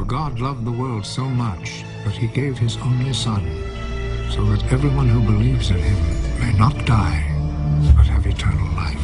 God loved the world so much that he gave his only Son, so that everyone who believes in him may not die, but have eternal life.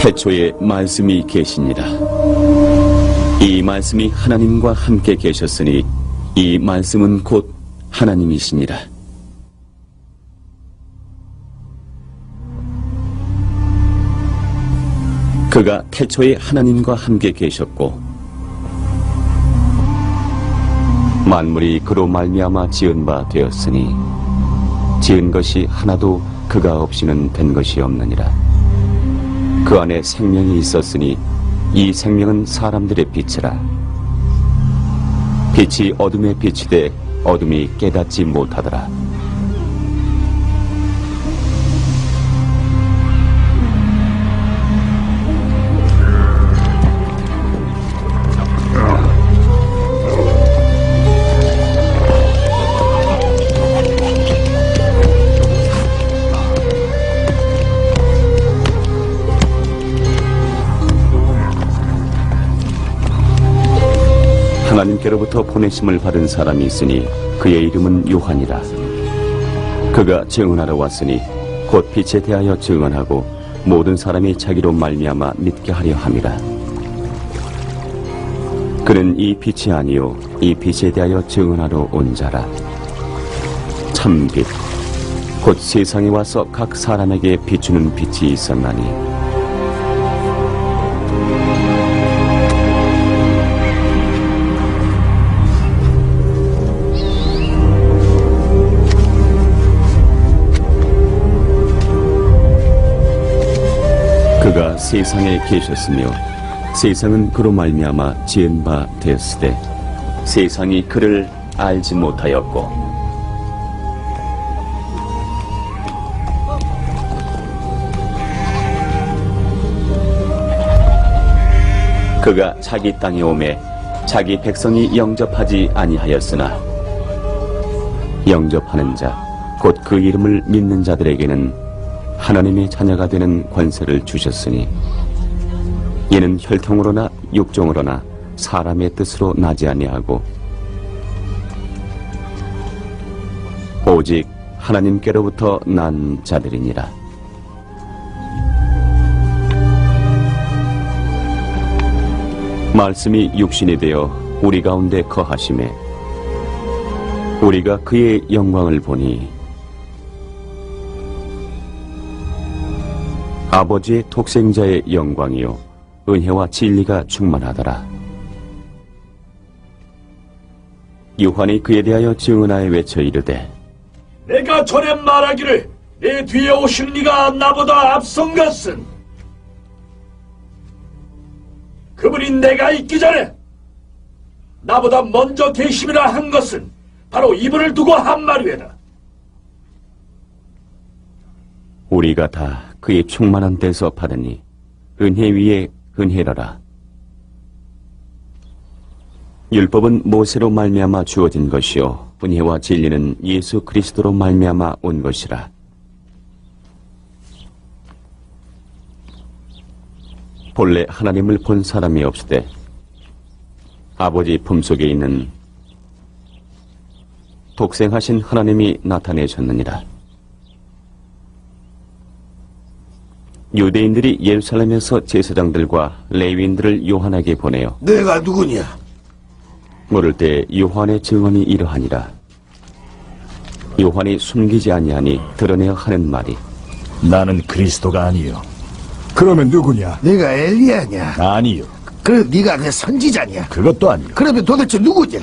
태초에 말씀이 계시니라. 이 말씀이 하나님과 함께 계셨으니 이 말씀은 곧 하나님이시니라. 그가 태초에 하나님과 함께 계셨고 만물이 그로 말미암아 지은 바 되었으니 지은 것이 하나도 그가 없이는 된 것이 없느니라. 그 안에 생명이 있었으니 이 생명은 사람들의 빛이라. 빛이 어둠에 비치되 어둠이 깨닫지 못하더라. 하나님께로부터 보내심을 받은 사람이 있으니 그의 이름은 요한이라. 그가 증언하러 왔으니 곧 빛에 대하여 증언하고 모든 사람이 자기로 말미암아 믿게 하려 함이라. 그는 이 빛이 아니요 이 빛에 대하여 증언하러 온 자라. 참빛 곧 세상에 와서 각 사람에게 비추는 빛이 있었나니 그가 세상에 계셨으며 세상은 그로 말미암아 지은 바 되었으되 세상이 그를 알지 못하였고 그가 자기 땅에 오매 자기 백성이 영접하지 아니하였으나 영접하는 자 곧 그 이름을 믿는 자들에게는 하나님의 자녀가 되는 권세를 주셨으니 이는 혈통으로나 육종으로나 사람의 뜻으로 나지 아니하고 오직 하나님께로부터 난 자들이니라. 말씀이 육신이 되어 우리 가운데 거하심에 우리가 그의 영광을 보니 아버지의 독생자의 영광이요 은혜와 진리가 충만하더라. 요한이 그에 대하여 증언하여 외쳐 이르되 내가 전에 말하기를 내 뒤에 오시는 이가 나보다 앞선 것은 그분이 내가 있기 전에 나보다 먼저 계심이라 한 것은 바로 이분을 두고 한 말이외라. 우리가 다 그의 충만한 데서 받으니 은혜 위에 은혜라라. 율법은 모세로 말미암아 주어진 것이요 은혜와 진리는 예수 그리스도로 말미암아 온 것이라. 본래 하나님을 본 사람이 없으되 아버지 품속에 있는 독생하신 하나님이 나타내셨느니라. 유대인들이 예루살렘에서 제사장들과 레위인들을 요한에게 보내어 내가 누구냐? 물을 때 요한의 증언이 이러하니라. 요한이 숨기지 아니하니 드러내어 하는 말이 나는 그리스도가 아니요. 그러면 누구냐? 내가 엘리야냐? 아니요. 그럼 네가 그 선지자냐? 그것도 아니요. 그러면 도대체 누구냐?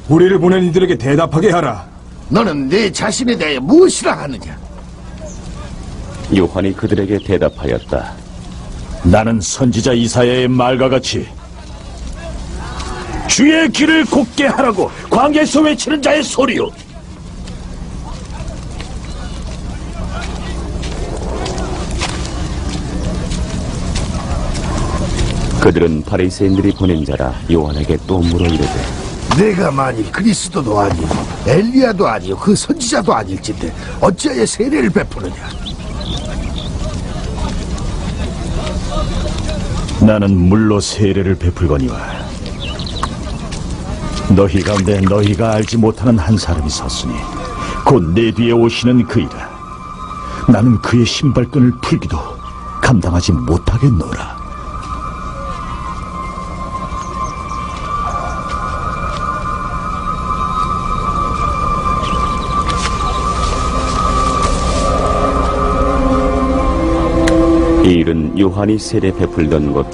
우리를 보낸 이들에게 대답하게 하라. 너는 내 자신에 대해 무엇이라 하느냐? 요한이 그들에게 대답하였다. 나는 선지자 이사야의 말과 같이 주의 길을 곱게 하라고 광야에서 외치는 자의 소리요. 그들은 바리새인들이 보낸 자라 요한에게 또 물어 이르되 내가 만일 그리스도도 아니고 엘리야도 아니고 그 선지자도 아닐진데 어찌하여 세례를 베푸느냐? 나는 물로 세례를 베풀거니와 너희 가운데 너희가 알지 못하는 한 사람이 섰으니 곧 내 뒤에 오시는 그이라. 나는 그의 신발끈을 풀기도 감당하지 못하겠노라. 이 일은 요한이 세례 베풀던 곳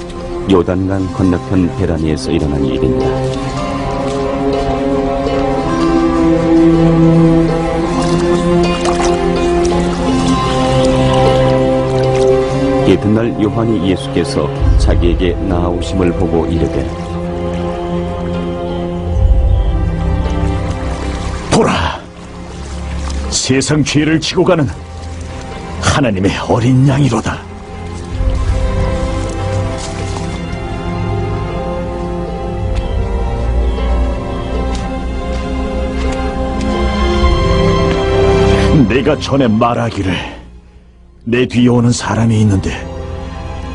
요단강 건너편 베라니에서 일어난 일이니라. 이튿날 요한이 예수께서 자기에게 나아오심을 보고 이르되 보라, 세상 죄를 지고 가는 하나님의 어린 양이로다. 내가 전에 말하기를 내 뒤에 오는 사람이 있는데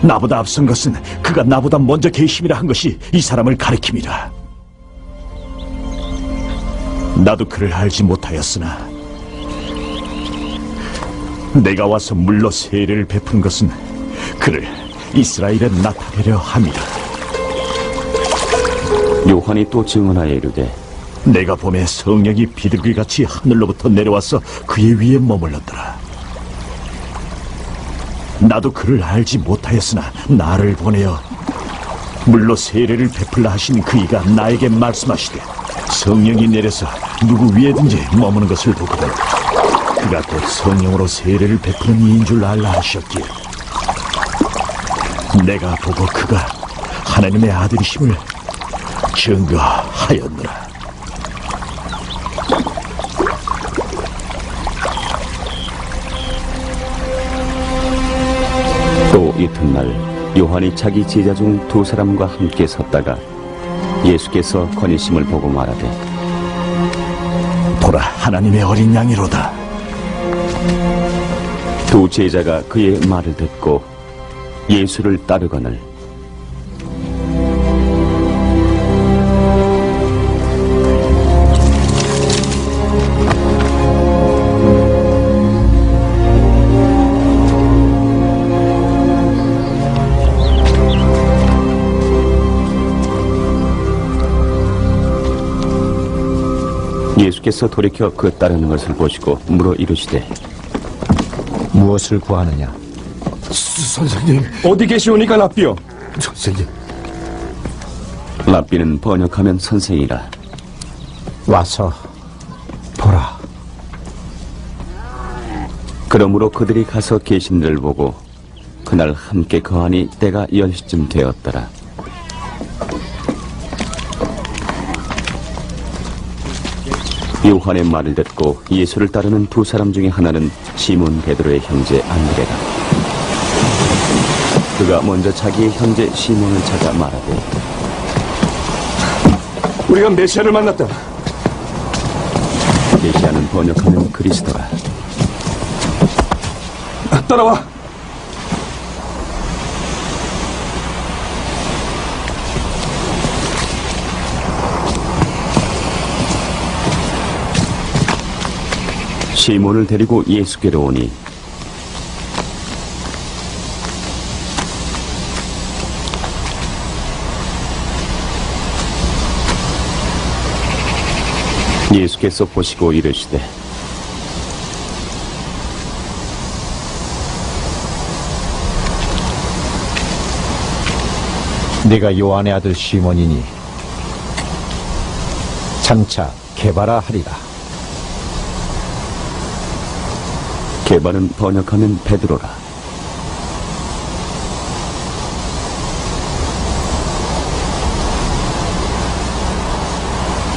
나보다 앞선 것은 그가 나보다 먼저 계심이라 한 것이 이 사람을 가리킴이라. 나도 그를 알지 못하였으나 내가 와서 물로 세례를 베푸는 것은 그를 이스라엘에 나타내려 함이라. 요한이 또 증언하여 이르되 내가 봄에 성령이 비둘기같이 하늘로부터 내려와서 그의 위에 머물렀더라. 나도 그를 알지 못하였으나 나를 보내어 물로 세례를 베풀라 하신 그이가 나에게 말씀하시되 성령이 내려서 누구 위에든지 머무는 것을 보거든 그가 곧 성령으로 세례를 베푸는 이인 줄 알라 하셨기에 내가 보고 그가 하나님의 아들이심을 증거하였노라. 또 이튿날 요한이 자기 제자 중 두 사람과 함께 섰다가 예수께서 거니심을 보고 말하되 보라, 하나님의 어린 양이로다. 두 제자가 그의 말을 듣고 예수를 따르거늘 예수께서 돌이켜 그 따르는 것을 보시고 물어 이르시되 무엇을 구하느냐? 선생님, 어디 계시오니까 랍비여? 선생님, 랍비는 번역하면 선생이라. 와서 보라. 그러므로 그들이 가서 계신 이를 보고 그날 함께 거하니 때가 10시쯤 되었더라. 요한의 말을 듣고 예수를 따르는 두 사람 중에 하나는 시몬 베드로의 형제 안드레라. 그가 먼저 자기의 형제 시몬을 찾아 말하되 우리가 메시아를 만났다. 메시아는 번역하면 그리스도라. 따라와. 시몬을 데리고 예수께로 오니 예수께서 보시고 이르시되 네가 요한의 아들 시몬이니 장차 개바라 하리라. 개바는 번역하면 베드로라.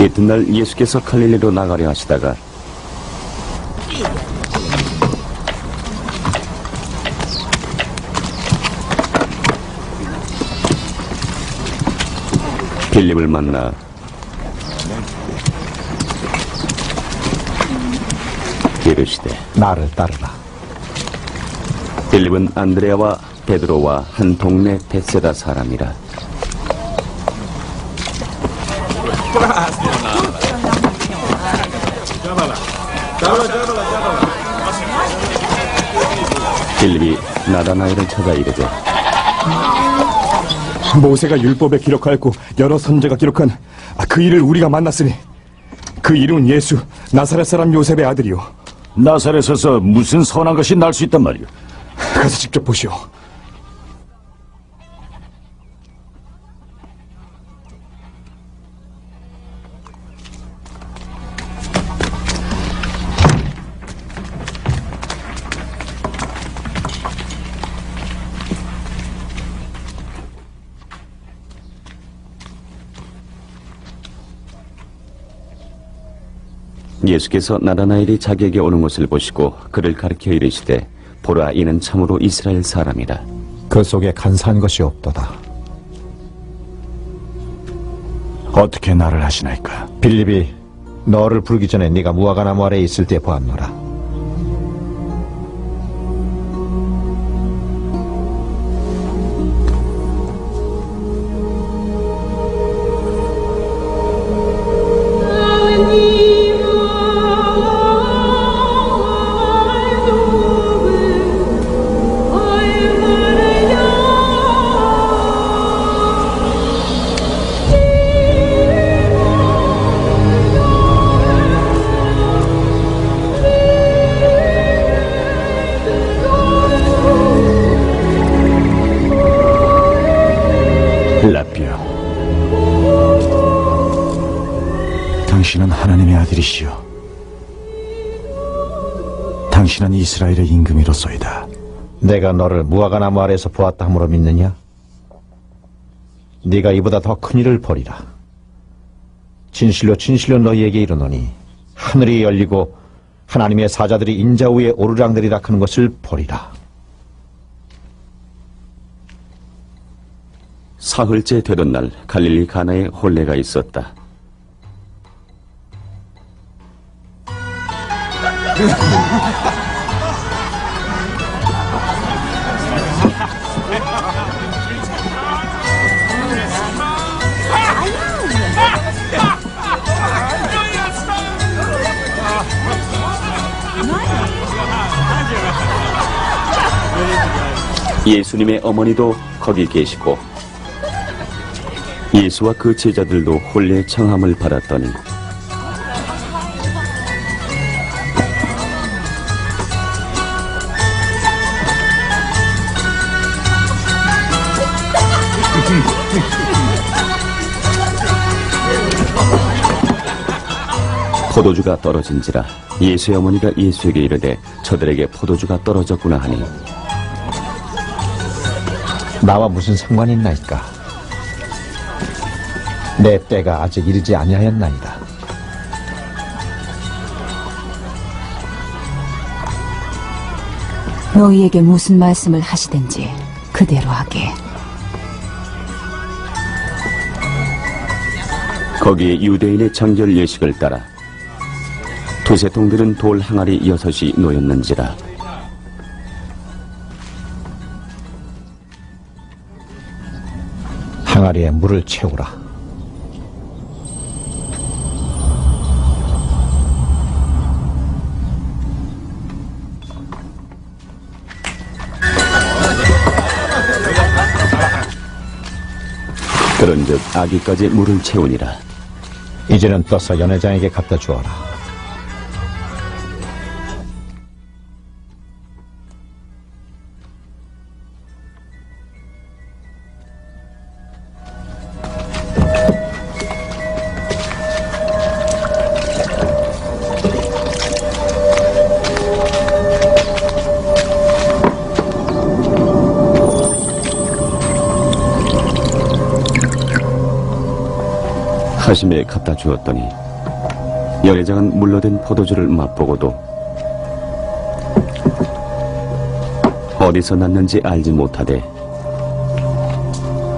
이튿날 예수께서 갈릴리로 나가려 하시다가 빌립을 만나 이르시되 나를 따르라. 빌립은 안드레아와 베드로와 한 동네 벳세다 사람이라. 빌립이 나다나엘을 찾아 이르되 모세가 율법에 기록하였고 여러 선제가 기록한 그 일을 우리가 만났으니 그 이름은 예수 나사렛 사람 요셉의 아들이요 나사렛에서 무슨 선한 것이 날 수 있단 말이오. 가서 직접 보시오. 예수께서 나다나엘이 자기에게 오는 것을 보시고 그를 가리켜 이르시되 보라 이는 참으로 이스라엘 사람이라. 그 속에 간사한 것이 없도다. 어떻게 나를 하시나이까? 빌립이 너를 부르기 전에 네가 무화과나무 아래에 있을 때 보았노라. 라비오, 당신은 하나님의 아들이시오. 당신은 이스라엘의 임금이로소이다. 내가 너를 무화과나무 아래에서 보았다 함으로 믿느냐? 네가 이보다 더 큰 일을 벌이라. 진실로 진실로 너희에게 이르노니 하늘이 열리고 하나님의 사자들이 인자 위에 오르락내리락 하는 것을 보리라. 사흘째 되던 날 갈릴리 가나에 혼례가 있었다. 예수님의 어머니도 거기 계시고 예수와 그 제자들도 혼례 청함을 받았더니 포도주가 떨어진지라 예수의 어머니가 예수에게 이르되 저들에게 포도주가 떨어졌구나 하니 나와 무슨 상관이 있나이까? 내 때가 아직 이르지 아니하였나이다. 너희에게 무슨 말씀을 하시든지 그대로 하게. 거기에 유대인의 정결 예식을 따라 두세 통들은 돌 항아리 6이 놓였는지라. 항아리에 물을 채우라. 그런즉 아기까지 물을 채우니라. 이제는 떠서 연회장에게 갖다 주어라. 사심에 갖다 주었더니 연회장은 물러든 포도주를 맛보고도 어디서 났는지 알지 못하되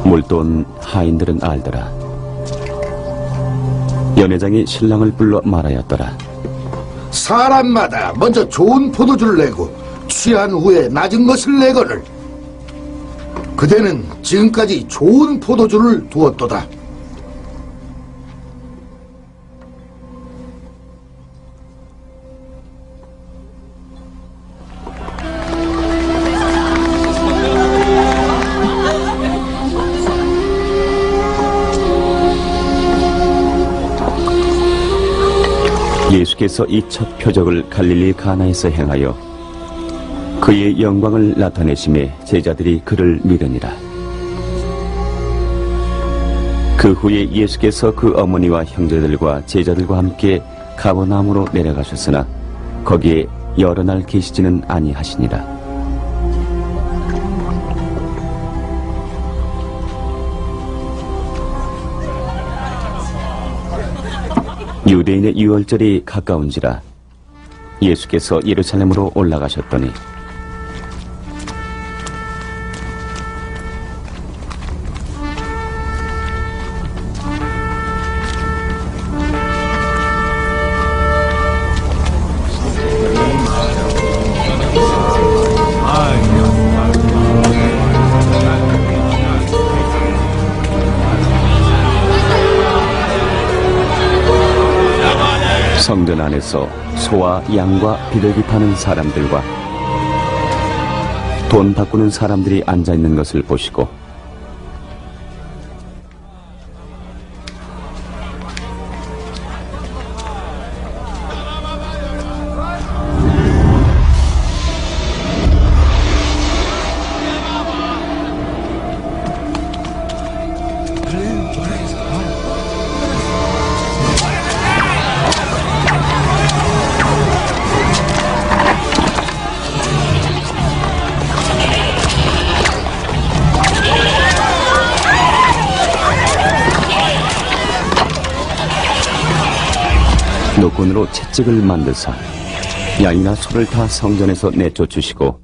물돈 하인들은 알더라. 연회장이 신랑을 불러 말하였더라. 사람마다 먼저 좋은 포도주를 내고 취한 후에 낮은 것을 내거늘 그대는 지금까지 좋은 포도주를 두었도다. 예수께서 이 첫 표적을 갈릴리 가나에서 행하여 그의 영광을 나타내심에 제자들이 그를 믿으니라. 그 후에 예수께서 그 어머니와 형제들과 제자들과 함께 가버나움으로 내려가셨으나 거기에 여러 날 계시지는 아니하시니라. 유대인의 유월절이 가까운지라 예수께서 예루살렘으로 올라가셨더니 성전 안에서 소와 양과 비둘기 파는 사람들과 돈 바꾸는 사람들이 앉아있는 것을 보시고 노끈으로 채찍을 만드사 양이나 소를 다 성전에서 내쫓으시고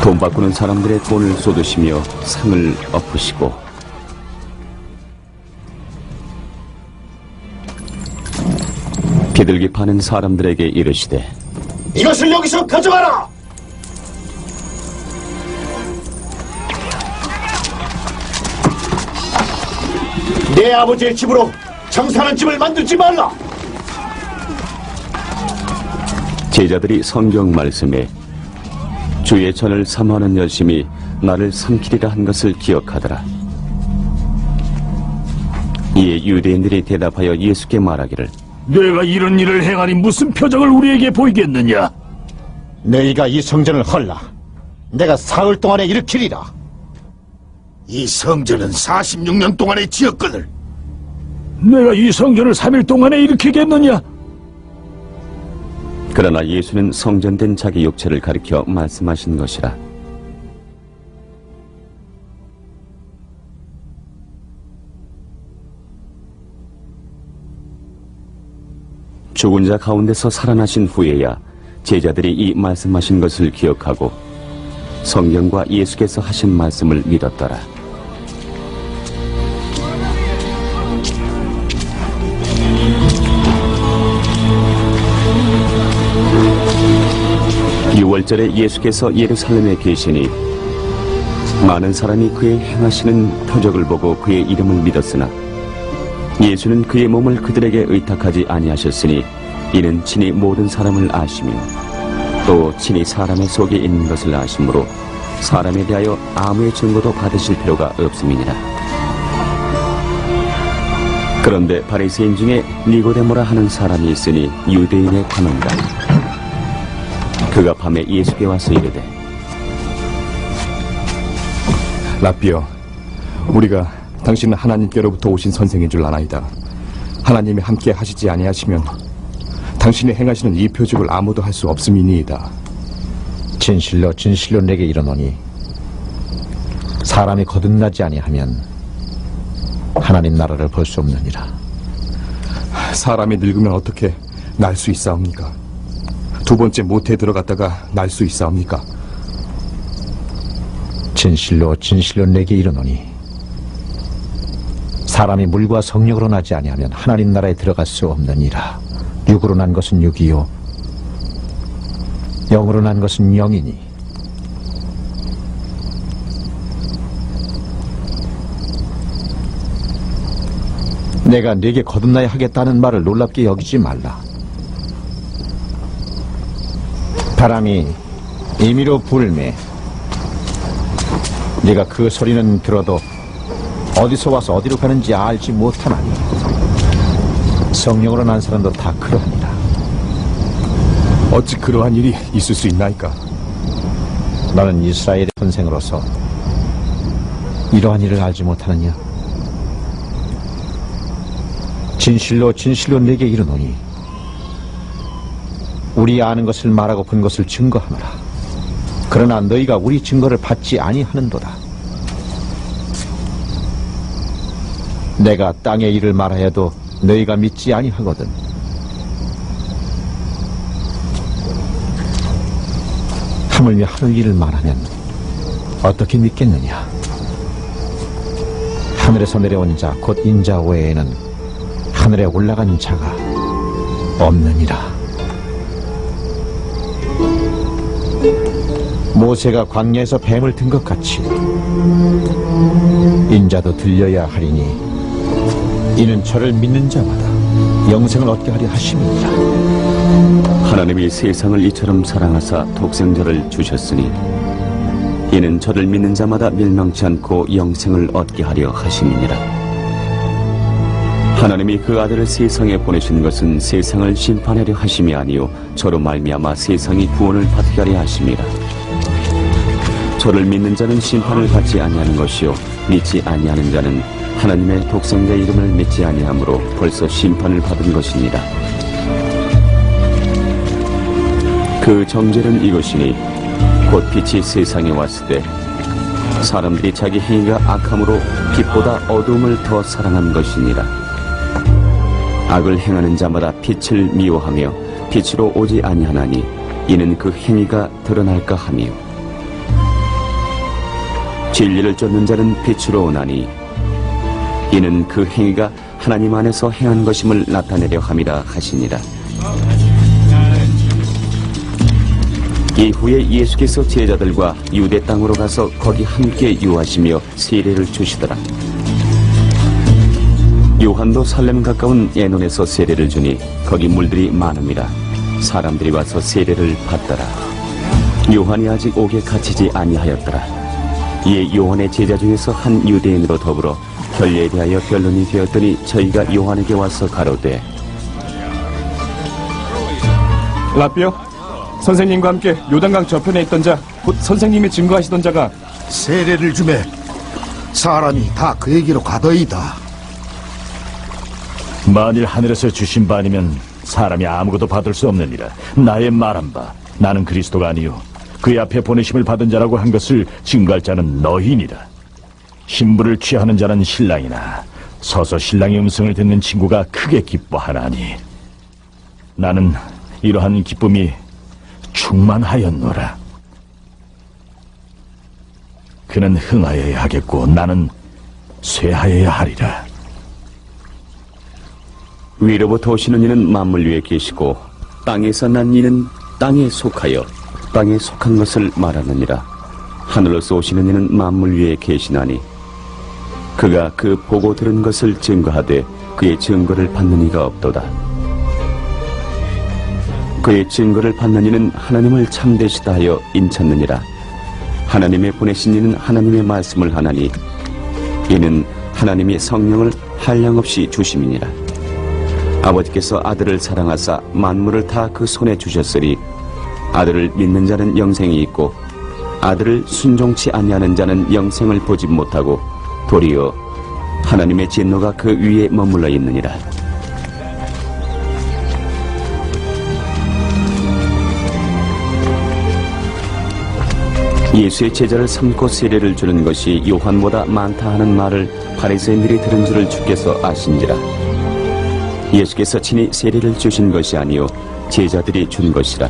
돈 바꾸는 사람들의 돈을 쏟으시며 상을 엎으시고 비둘기 파는 사람들에게 이르시되 이것을 여기서 가져가라! 내 아버지의 집으로 장사하는 집을 만들지 말라! 제자들이 성경 말씀에 주의 전을 삼하는 열심이 나를 삼키리라 한 것을 기억하더라. 이에 유대인들이 대답하여 예수께 말하기를 내가 이런 일을 행하니 무슨 표적을 우리에게 보이겠느냐? 너희가 이 성전을 헐라. 내가 사흘 동안에 일으키리라. 이 성전은 46년 동안에 지었거늘 내가 이 성전을 3일 동안에 일으키겠느냐? 그러나 예수는 성전된 자기 육체를 가리켜 말씀하신 것이라. 죽은 자 가운데서 살아나신 후에야 제자들이 이 말씀하신 것을 기억하고 성경과 예수께서 하신 말씀을 믿었더라. 6월절에 예수께서 예루살렘에 계시니 많은 사람이 그의 행하시는 표적을 보고 그의 이름을 믿었으나 예수는 그의 몸을 그들에게 의탁하지 아니하셨으니 이는 친히 모든 사람을 아시며 또 친히 사람의 속에 있는 것을 아심으로 사람에 대하여 아무의 증거도 받으실 필요가 없음이니라. 그런데 바리새인 중에 니고데모라 하는 사람이 있으니 유대인의 관원이라. 그가 밤에 예수께 와서 이르되 라삐어, 우리가 당신은 하나님께로부터 오신 선생인 줄 아나이다. 하나님이 함께 하시지 아니하시면 당신이 행하시는 이 표적을 아무도 할 수 없음이니이다. 진실로 진실로 내게 이르노니 사람이 거듭나지 아니하면 하나님 나라를 볼 수 없느니라. 사람이 늙으면 어떻게 날 수 있사옵니까? 두 번째 모태에 들어갔다가 날 수 있사옵니까? 진실로 진실로 내게 이르노니 사람이 물과 성령으로 나지 아니하면 하나님 나라에 들어갈 수 없느니라. 육으로 난 것은 육이요 영으로 난 것은 영이니 내가 네게 거듭나야 하겠다는 말을 놀랍게 여기지 말라. 바람이 임의로 불매 네가 그 소리는 들어도 어디서 와서 어디로 가는지 알지 못하나니 성령으로 난 사람도 다 그러하니라. 어찌 그러한 일이 있을 수 있나이까? 너는 이스라엘의 선생으로서 이러한 일을 알지 못하느냐? 진실로 진실로 내게 이르노니 우리 아는 것을 말하고 본 것을 증거하노라. 그러나 너희가 우리 증거를 받지 아니하는도다. 내가 땅의 일을 말하여도 너희가 믿지 아니하거든. 하물며 하늘 일을 말하면 어떻게 믿겠느냐? 하늘에서 내려온 자 곧 인자 외에는 하늘에 올라간 자가 없느니라. 모세가 광야에서 뱀을 든 것 같이 인자도 들려야 하리니 이는 저를 믿는 자마다 영생을 얻게 하려 하심이니라. 하나님이 세상을 이처럼 사랑하사 독생자를 주셨으니 이는 저를 믿는 자마다 멸망치 않고 영생을 얻게 하려 하심이니라. 하나님이 그 아들을 세상에 보내신 것은 세상을 심판하려 하심이 아니요 저로 말미암아 세상이 구원을 받게 하려 하심이라. 저를 믿는 자는 심판을 받지 아니하는 것이요 믿지 아니하는 자는 하나님의 독생자 이름을 믿지 아니하므로 벌써 심판을 받은 것이니라. 그 정죄는 이것이니 곧 빛이 세상에 왔을 때 사람들이 자기 행위가 악함으로 빛보다 어두움을 더 사랑한 것이니라. 악을 행하는 자마다 빛을 미워하며 빛으로 오지 아니하나니 이는 그 행위가 드러날까 하며 진리를 쫓는 자는 빛으로 오나니 이는 그 행위가 하나님 안에서 행한 것임을 나타내려 함이라 하시니라. 이후에 예수께서 제자들과 유대 땅으로 가서 거기 함께 유하시며 세례를 주시더라. 요한도 살렘 가까운 에논에서 세례를 주니 거기 물들이 많음이라 사람들이 와서 세례를 받더라. 요한이 아직 옥에 갇히지 아니하였더라. 이에 요한의 제자 중에서 한 유대인으로 더불어 결례에 대하여 변론이 되었더니 저희가 요한에게 와서 가로되 라삐어, 선생님과 함께 요단강 저편에 있던 자, 곧 선생님이 증거하시던 자가 세례를 주매 사람이 다 그에게로 가더이다. 만일 하늘에서 주신 바 아니면 사람이 아무것도 받을 수 없느니라. 나의 말한 바 나는 그리스도가 아니요 그의 앞에 보내심을 받은 자라고 한 것을 증거할 자는 너희니라. 신부를 취하는 자는 신랑이나 서서 신랑의 음성을 듣는 친구가 크게 기뻐하나니 나는 이러한 기쁨이 충만하였노라. 그는 흥하여야 하겠고 나는 쇠하여야 하리라. 위로부터 오시는 이는 만물 위에 계시고 땅에서 난 이는 땅에 속하여 땅에 속한 것을 말하느니라. 하늘로서 오시는 이는 만물 위에 계시나니 그가 그 보고 들은 것을 증거하되 그의 증거를 받는 이가 없도다. 그의 증거를 받는 이는 하나님을 참되시다 하여 인쳤느니라. 하나님의 보내신 이는 하나님의 말씀을 하나니 이는 하나님이 성령을 한량없이 주심이니라. 아버지께서 아들을 사랑하사 만물을 다 그 손에 주셨으니 아들을 믿는 자는 영생이 있고 아들을 순종치 아니하는 자는 영생을 보지 못하고 도리어 하나님의 진노가 그 위에 머물러 있느니라. 예수의 제자를 삼고 세례를 주는 것이 요한보다 많다 하는 말을 바리새인들이 들은 줄을 주께서 아신지라. 예수께서 친히 세례를 주신 것이 아니요 제자들이 준 것이라.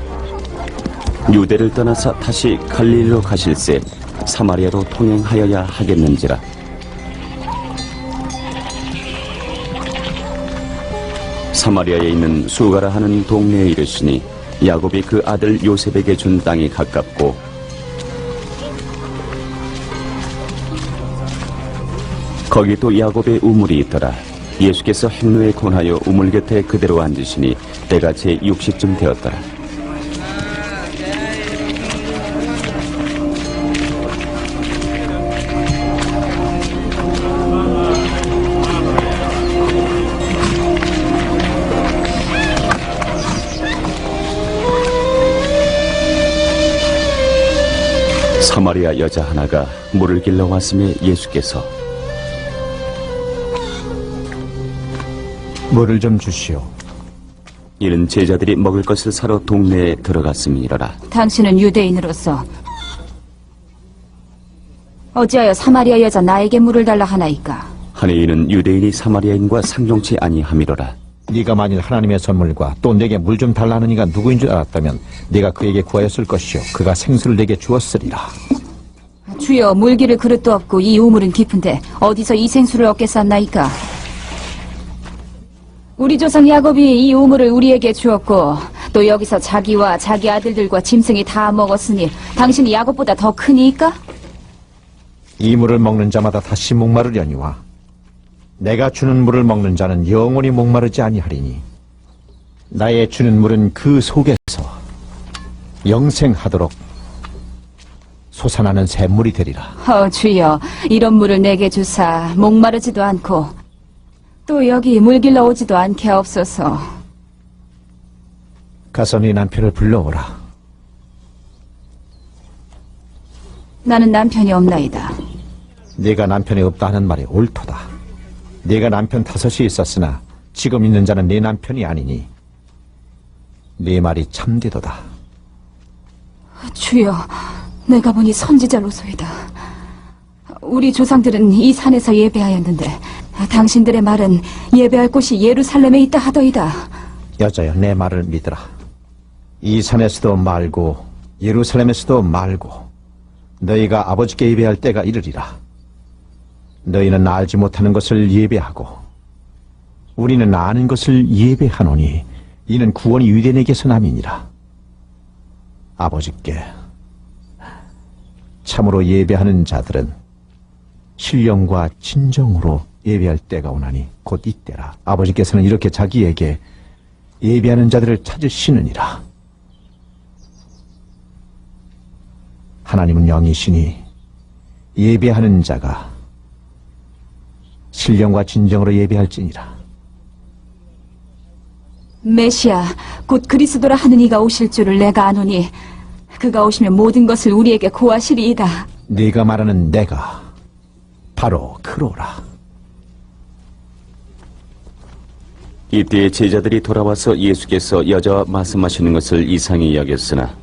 유대를 떠나서 다시 갈릴리로 가실새 사마리아로 통행하여야 하겠는지라. 사마리아에 있는 수가라 하는 동네에 이르시니 야곱이 그 아들 요셉에게 준 땅이 가깝고 거기 또 야곱의 우물이 있더라. 예수께서 행로에 권하여 우물 곁에 그대로 앉으시니 때가 제60쯤 되었더라. 사마리아 여자 하나가 물을 길러 왔음에 예수께서 물을 좀 주시오. 이는 제자들이 먹을 것을 사러 동네에 들어갔음이니라. 당신은 유대인으로서 어찌하여 사마리아 여자 나에게 물을 달라 하나이까? 하니 이는 유대인이 사마리아인과 상종치 아니함이로라. 네가 만일 하나님의 선물과 또 내게 물 좀 달라는 이가 누구인 줄 알았다면 네가 그에게 구하였을 것이요 그가 생수를 내게 주었으리라. 주여, 물기를 그릇도 없고 이 우물은 깊은데 어디서 이 생수를 얻겠사나이까? 우리 조상 야곱이 이 우물을 우리에게 주었고 또 여기서 자기와 자기 아들들과 짐승이 다 먹었으니 당신이 야곱보다 더 크니까? 이 물을 먹는 자마다 다시 목마르려니와 내가 주는 물을 먹는 자는 영원히 목마르지 아니하리니 나의 주는 물은 그 속에서 영생하도록 솟아나는 샘물이 되리라. 주여, 이런 물을 내게 주사 목마르지도 않고 또 여기 물 길러 오지도 않게 하옵소서. 가서 네 남편을 불러오라. 나는 남편이 없나이다. 네가 남편이 없다 하는 말이 옳도다. 네가 남편 5이 있었으나 지금 있는 자는 네 남편이 아니니 네 말이 참되도다. 주여, 내가 보니 선지자로소이다. 우리 조상들은 이 산에서 예배하였는데 당신들의 말은 예배할 곳이 예루살렘에 있다 하더이다. 여자여, 내 말을 믿으라. 이 산에서도 말고 예루살렘에서도 말고 너희가 아버지께 예배할 때가 이르리라. 너희는 알지 못하는 것을 예배하고 우리는 아는 것을 예배하노니 이는 구원이 유대인에게서 남이니라. 아버지께 참으로 예배하는 자들은 신령과 진정으로 예배할 때가 오나니 곧 이때라. 아버지께서는 이렇게 자기에게 예배하는 자들을 찾으시느니라. 하나님은 영이시니 예배하는 자가 신령과 진정으로 예배할지니라. 메시아, 곧 그리스도라 하는 이가 오실 줄을 내가 아노니 그가 오시면 모든 것을 우리에게 고하시리이다. 네가 말하는 내가 바로 그로라. 이때 제자들이 돌아와서 예수께서 여자와 말씀하시는 것을 이상히 여겼으나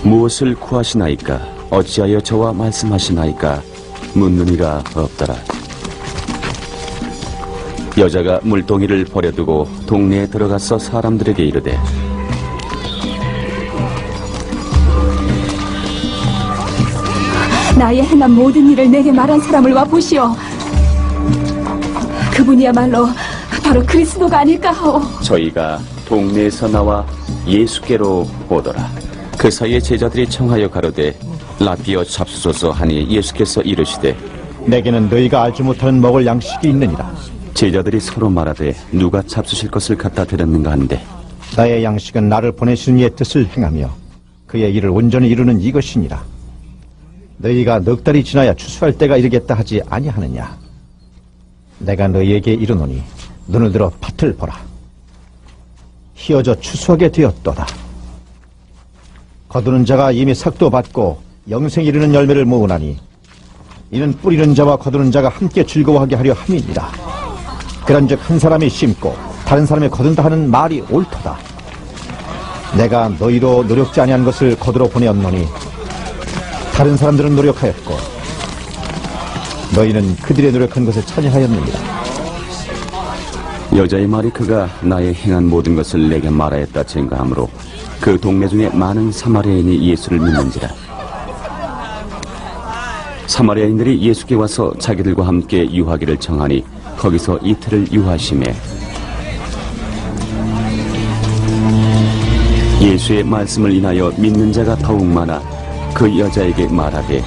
무엇을 구하시나이까? 어찌하여 저와 말씀하시나이까? 묻는 이가 없더라. 여자가 물동이를 버려두고 동네에 들어가서 사람들에게 이르되 나의 행한 모든 일을 내게 말한 사람을 와 보시오. 그분이야말로 바로 그리스도가 아닐까 하오. 저희가 동네에서 나와 예수께로 오더라. 그 사이에 제자들이 청하여 가로되 라비어 잡수소서 하니 예수께서 이르시되 내게는 너희가 알지 못하는 먹을 양식이 있느니라. 제자들이 서로 말하되 누가 잡수실 것을 갖다 드렸는가 한데 나의 양식은 나를 보내신 이의 뜻을 행하며 그의 일을 온전히 이루는 이것이니라. 너희가 넉 달이 지나야 추수할 때가 이르겠다 하지 아니하느냐. 내가 너희에게 이르노니 눈을 들어 밭을 보라. 희어져 추수하게 되었도다. 거두는 자가 이미 삭도 받고 영생 이르는 열매를 모으나니 이는 뿌리는 자와 거두는 자가 함께 즐거워하게 하려 함이니라. 그런즉 한 사람이 심고 다른 사람이 거둔다 하는 말이 옳도다. 내가 너희로 노력지 아니한 것을 거두러 보내었노니 다른 사람들은 노력하였고 너희는 그들의 노력한 것을 찬양하였느니라. 여자의 말이 그가 나의 행한 모든 것을 내게 말하였다 증거하므로 그 동네 중에 많은 사마리아인이 예수를 믿는지라. 사마리아인들이 예수께 와서 자기들과 함께 유하기를 청하니 거기서 이틀을 유하심에 예수의 말씀을 인하여 믿는 자가 더욱 많아 그 여자에게 말하되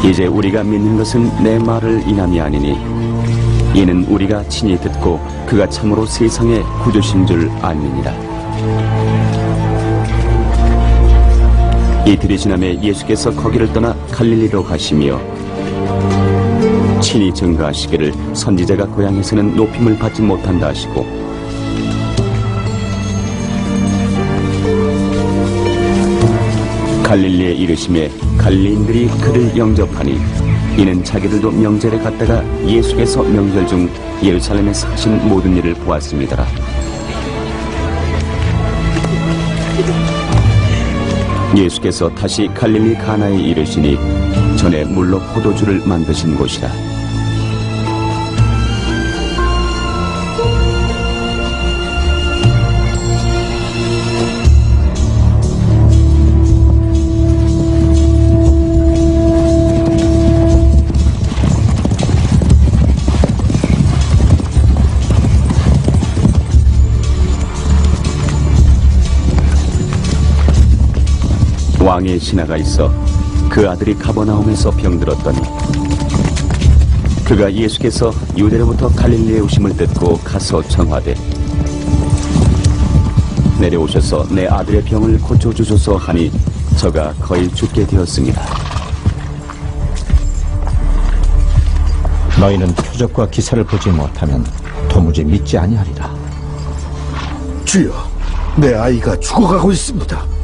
이제 우리가 믿는 것은 내 말을 인함이 아니니 이는 우리가 친히 듣고 그가 참으로 세상의 구주신 줄 알미니라. 이틀이 지남에 예수께서 거기를 떠나 갈릴리로 가시며 친히 증거하시기를 선지자가 고향에서는 높임을 받지 못한다 하시고 갈릴리에 이르심에 갈릴리인들이 그를 영접하니 이는 자기들도 명절에 갔다가 예수께서 명절 중 예루살렘에서 하신 모든 일을 보았습니다. 예수께서 다시 갈릴리 가나에 이르시니 전에 물로 포도주를 만드신 곳이라. 왕의 신하가 있어 그 아들이 가버나움에서 병들었더니 그가 예수께서 유대로부터 갈릴리에 오심을 듣고 가서 청하되 내려오셔서 내 아들의 병을 고쳐주소서 하니 저가 거의 죽게 되었습니다. 너희는 표적과 기사를 보지 못하면 도무지 믿지 아니하리라. 주여, 내 아이가 죽어가고 있습니다.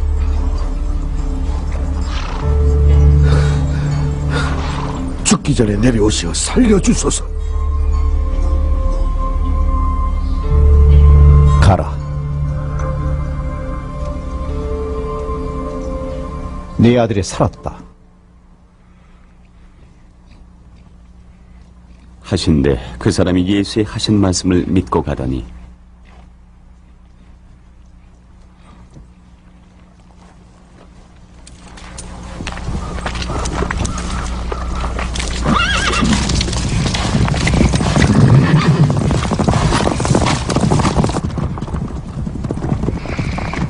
죽기 전에 내려오시어 살려주소서. 가라. 네 아들이 살았다. 하신데 그 사람이 예수의 하신 말씀을 믿고 가더니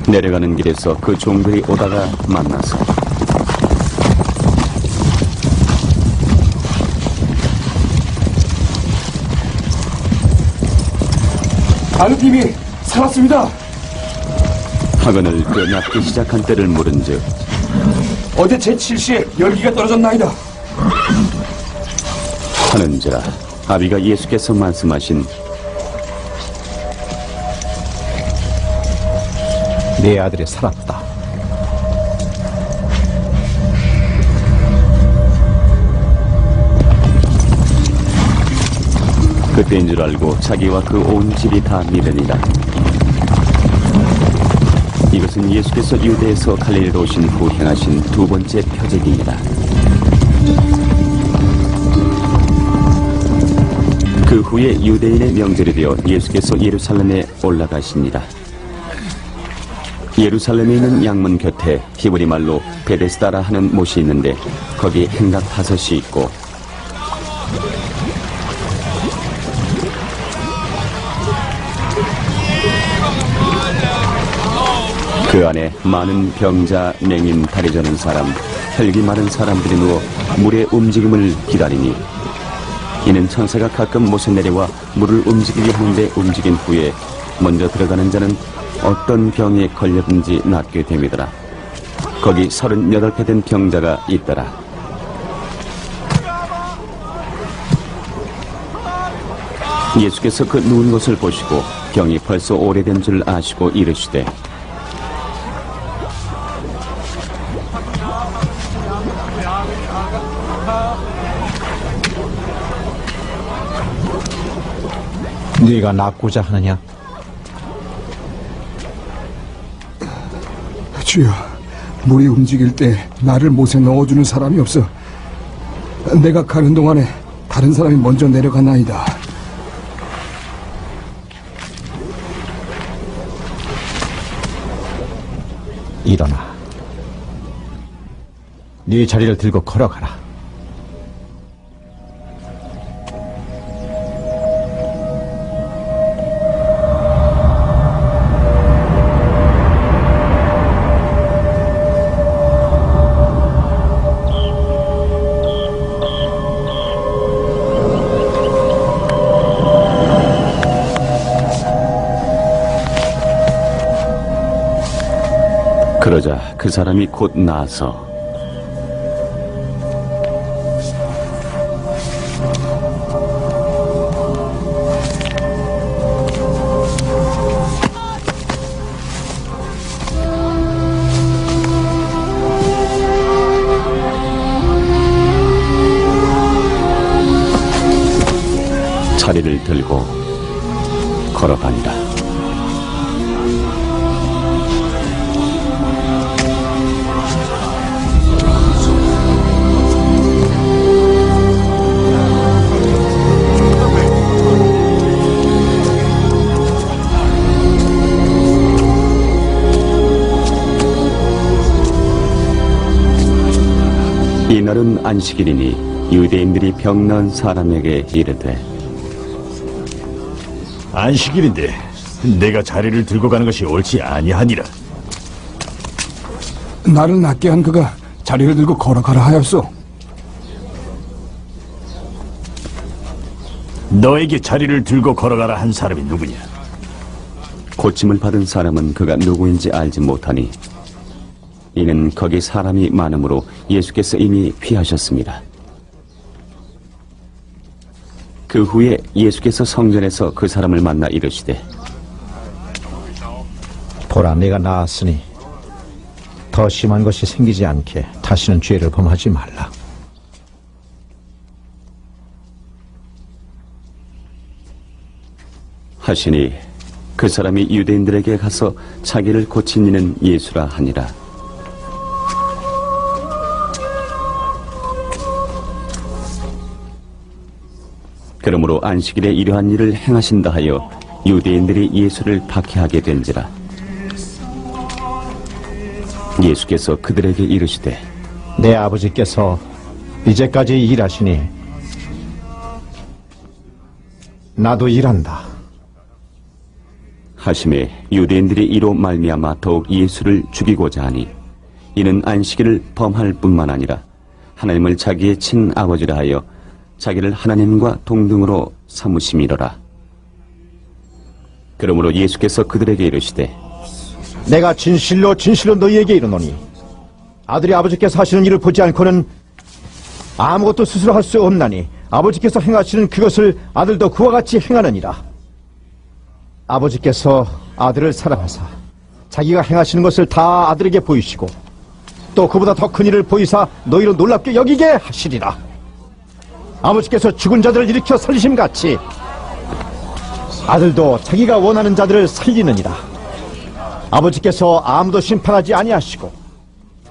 내려가는 길에서 그 종들이 오다가 만나서 아드님이 살았습니다. 학원을 그 낫기 시작한 때를 물은즉 어제 제 7시에 열기가 떨어졌나이다. 하는지라. 아비가 예수께서 말씀하신 네 아들이 살았다. 그때인 줄 알고 자기와 그 온 집이 다 믿으니라. 이것은 예수께서 유대에서 갈릴리로 오신 후 행하신 두 번째 표적이니라. 그 후에 유대인의 명절이 되어 예수께서 예루살렘에 올라가시니라. 예루살렘에 있는 양문 곁에 히브리 말로 베데스다라 하는 못이 있는데 거기 행각 5이 있고 그 안에 많은 병자, 맹인, 다리 저는 사람, 혈기 많은 사람들이 누워 물의 움직임을 기다리니 이는 천사가 가끔 못에 내려와 물을 움직이게 하는데 움직인 후에 먼저 들어가는 자는 어떤 병에 걸렸든지 낫게 됨이더라. 거기 38배 된 병자가 있더라. 예수께서 그 누운 것을 보시고 병이 벌써 오래된 줄 아시고 이르시되 네가 낫고자 하느냐? 주여, 물이 움직일 때 나를 못에 넣어주는 사람이 없어. 내가 가는 동안에 다른 사람이 먼저 내려가나이다. 일어나. 네 자리를 들고 걸어가라. 그러자 그 사람이 곧 나서 자리를 들고 걸어가니라. 이날은 안식일이니 유대인들이 병 나은 사람에게 이르되 안식일인데 내가 자리를 들고 가는 것이 옳지 아니하니라. 나를 낫게 한 그가 자리를 들고 걸어가라 하였소. 너에게 자리를 들고 걸어가라 한 사람이 누구냐? 고침을 받은 사람은 그가 누구인지 알지 못하니 이는 거기 사람이 많으므로 예수께서 이미 피하셨습니다. 그 후에 예수께서 성전에서 그 사람을 만나 이르시되 보라, 내가 나았으니 더 심한 것이 생기지 않게 다시는 죄를 범하지 말라. 하시니 그 사람이 유대인들에게 가서 자기를 고친 이는 예수라 하니라. 그러므로 안식일에 이러한 일을 행하신다 하여 유대인들이 예수를 박해하게 된지라. 예수께서 그들에게 이르시되 내 아버지께서 이제까지 일하시니 나도 일한다. 하심에 유대인들이 이로 말미암아 더욱 예수를 죽이고자 하니 이는 안식일을 범할 뿐만 아니라 하나님을 자기의 친아버지라 하여 자기를 하나님과 동등으로 삼으심이로라. 그러므로 예수께서 그들에게 이르시되 내가 진실로 진실로 너희에게 이르노니 아들이 아버지께서 하시는 일을 보지 않고는 아무것도 스스로 할 수 없나니 아버지께서 행하시는 그것을 아들도 그와 같이 행하느니라. 아버지께서 아들을 사랑하사 자기가 행하시는 것을 다 아들에게 보이시고 또 그보다 더 큰 일을 보이사 너희로 놀랍게 여기게 하시리라. 아버지께서 죽은 자들을 일으켜 살리심같이 아들도 자기가 원하는 자들을 살리느니라. 아버지께서 아무도 심판하지 아니하시고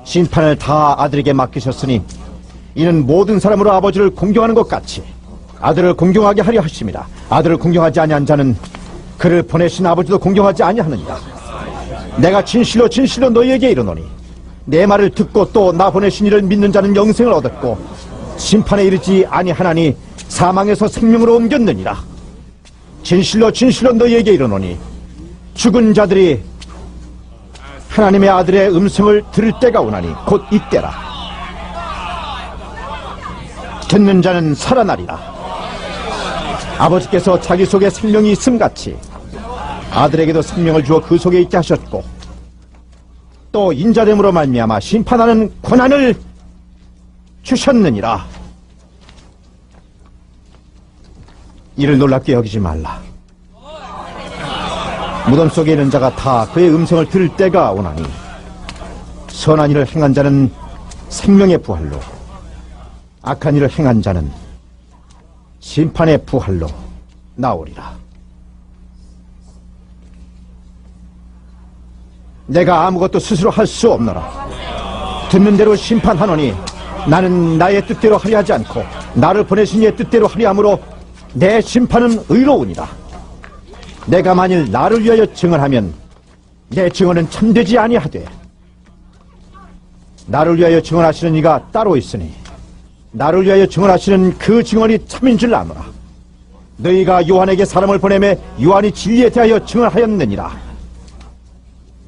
심판을 다 아들에게 맡기셨으니 이는 모든 사람으로 아버지를 공경하는 것 같이 아들을 공경하게 하려 하심이라. 아들을 공경하지 아니한 자는 그를 보내신 아버지도 공경하지 아니하느니라. 내가 진실로 진실로 너희에게 이르노니 내 말을 듣고 또 나 보내신 이를 믿는 자는 영생을 얻었고 심판에 이르지 아니하나니 사망에서 생명으로 옮겼느니라. 진실로 진실로 너희에게 이르노니 죽은 자들이 하나님의 아들의 음성을 들을 때가 오나니 곧 이때라. 듣는 자는 살아나리라. 아버지께서 자기 속에 생명이 있음같이 아들에게도 생명을 주어 그 속에 있게 하셨고 또 인자됨으로 말미암아 심판하는 권한을 주셨느니라. 이를 놀랍게 여기지 말라. 무덤 속에 있는 자가 다 그의 음성을 들을 때가 오나니 선한 일을 행한 자는 생명의 부활로 악한 일을 행한 자는 심판의 부활로 나오리라. 내가 아무것도 스스로 할 수 없노라. 듣는 대로 심판하노니 나는 나의 뜻대로 하려 하지 않고 나를 보내신 이의 뜻대로 하려 함으로 내 심판은 의로우니라. 내가 만일 나를 위하여 증언하면 내 증언은 참되지 아니하되 나를 위하여 증언하시는 이가 따로 있으니 나를 위하여 증언하시는 그 증언이 참인 줄 아노라. 너희가 요한에게 사람을 보내매 요한이 진리에 대하여 증언하였느니라.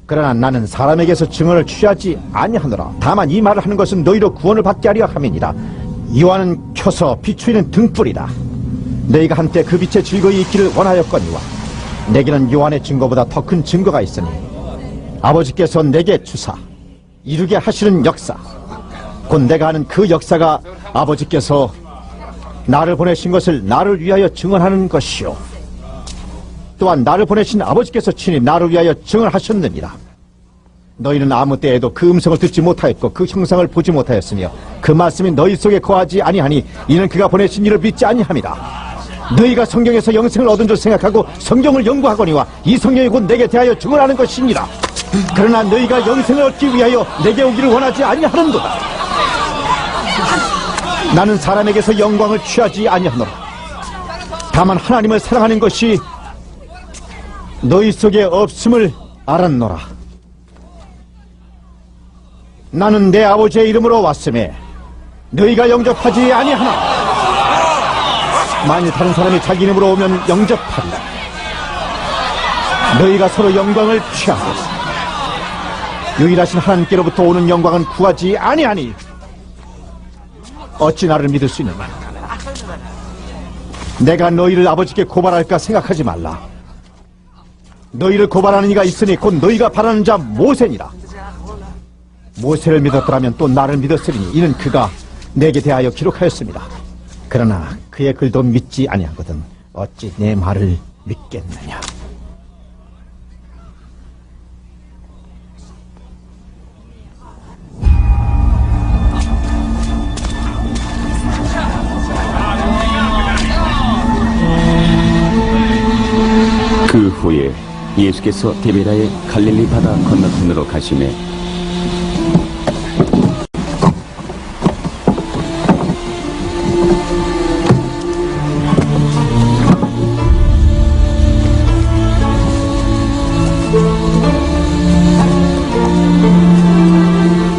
그러나 나는 사람에게서 증언을 취하지 아니하노라. 다만 이 말을 하는 것은 너희로 구원을 받게 하려 함이니라. 요한은 켜서 비추이는 등불이라. 너희가 한때 그 빛에 즐거이 있기를 원하였거니와 내게는 요한의 증거보다 더 큰 증거가 있으니 아버지께서 내게 주사 이루게 하시는 역사 곧 내가 하는 그 역사가 아버지께서 나를 보내신 것을 나를 위하여 증언하는 것이요 또한 나를 보내신 아버지께서 친히 나를 위하여 증언하셨느니라. 너희는 아무 때에도 그 음성을 듣지 못하였고 그 형상을 보지 못하였으며 그 말씀이 너희 속에 거하지 아니하니 이는 그가 보내신 이를 믿지 아니함이라. 너희가 성경에서 영생을 얻은 줄 생각하고 성경을 연구하거니와 이 성경이 곧 내게 대하여 증언하는 것이니라. 그러나 너희가 영생을 얻기 위하여 내게 오기를 원하지 아니하는도다. 나는 사람에게서 영광을 취하지 아니하노라. 다만 하나님을 사랑하는 것이 너희 속에 없음을 알았노라. 나는 내 아버지의 이름으로 왔음에 너희가 영접하지 아니하나. 만일 다른 사람이 자기 이름으로 오면 영접하리라. 너희가 서로 영광을 취하고 유일하신 하나님께로부터 오는 영광은 구하지 아니하니 어찌 나를 믿을 수 있느냐. 내가 너희를 아버지께 고발할까 생각하지 말라. 너희를 고발하는 이가 있으니 곧 너희가 바라는 자 모세니라. 모세를 믿었더라면 또 나를 믿었으리니 이는 그가 내게 대하여 기록하였습니다. 그러나 그의 글도 믿지 아니하거든 어찌 내 말을 믿겠느냐. 그 후에 예수께서 디베라의 갈릴리 바다 건너편으로 가시매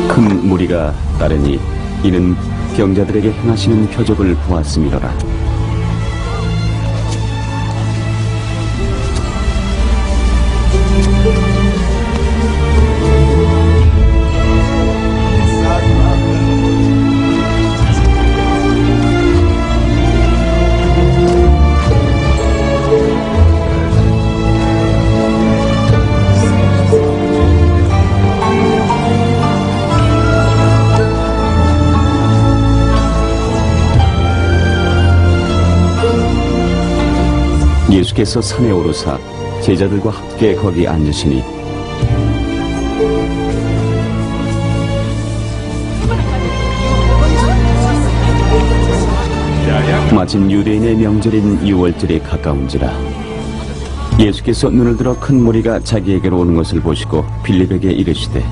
큰 무리가 따르니 이는 병자들에게 행하시는 표적을 보았음이로라. 예수께서 산에 오르사 제자들과 함께 거기 앉으시니 마침 유대인의 명절인 유월절이 가까운지라. 예수께서 눈을 들어 큰 무리가 자기에게로 오는 것을 보시고 빌립에게 이르시되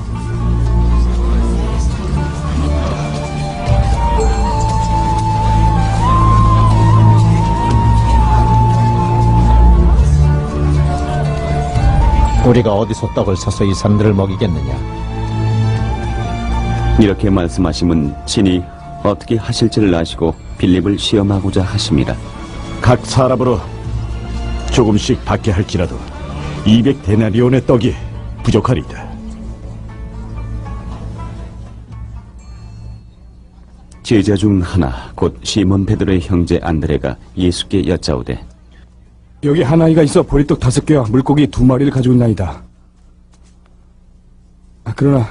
우리가 어디서 떡을 사서 이 사람들을 먹이겠느냐. 이렇게 말씀하심은 친히 어떻게 하실지를 아시고 빌립을 시험하고자 하심이라. 각 사람으로 조금씩 받게 할지라도 200데나리온의 떡이 부족하리이다. 제자 중 하나 곧 시몬 베드로의 형제 안드레가 예수께 여짜오되 여기 한 아이가 있어 보리떡 5개와 물고기 2마리를 가지고 있나이다. 그러나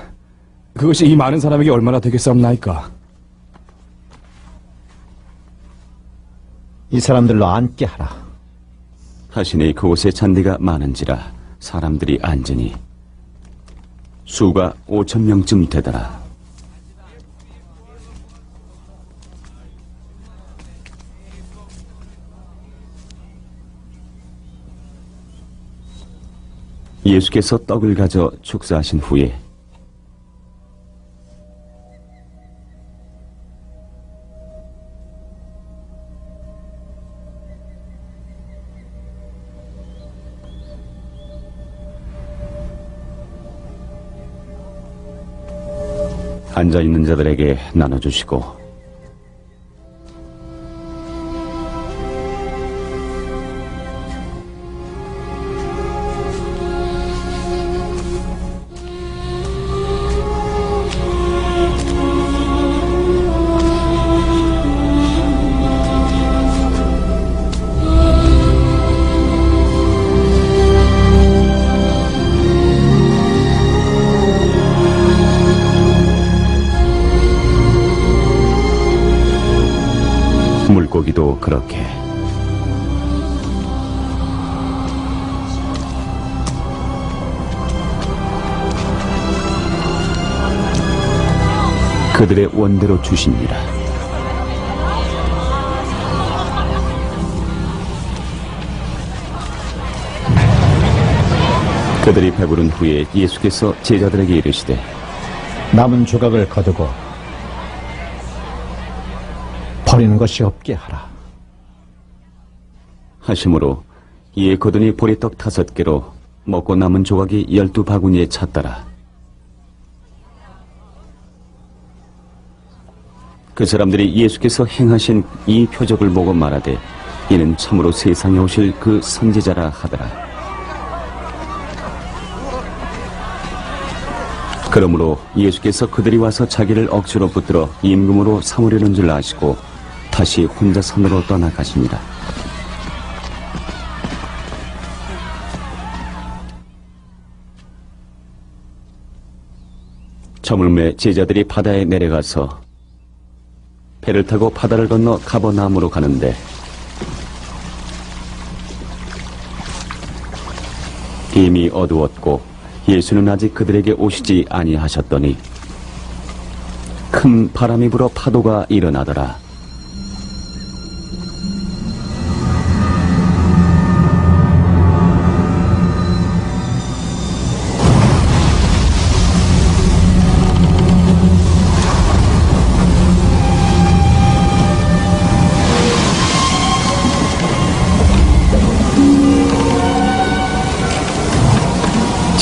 그것이 이 많은 사람에게 얼마나 되겠사옵나이까? 이 사람들로 앉게 하라. 하시니 그곳에 잔디가 많은지라 사람들이 앉으니 수가 5,000명쯤 되더라. 예수께서 떡을 가져 축사하신 후에 앉아있는 자들에게 나눠주시고 물고기도 그렇게 그들의 원대로 주십니다. 그들이 배부른 후에 예수께서 제자들에게 이르시되 남은 조각을 거두고 버리는 것이 없게 하라. 하심으로 이에 거두니 보리떡 5개로 먹고 남은 조각이 12바구니에 찼더라. 그 사람들이 예수께서 행하신 이 표적을 보고 말하되 이는 참으로 세상에 오실 그 선지자라 하더라. 그러므로 예수께서 그들이 와서 자기를 억지로 붙들어 임금으로 삼으려는 줄 아시고 다시 혼자 산으로 떠나가십니다. 저물매 제자들이 바다에 내려가서 배를 타고 바다를 건너 가버나움으로 가는데 이미 어두웠고 예수는 아직 그들에게 오시지 아니하셨더니 큰 바람이 불어 파도가 일어나더라.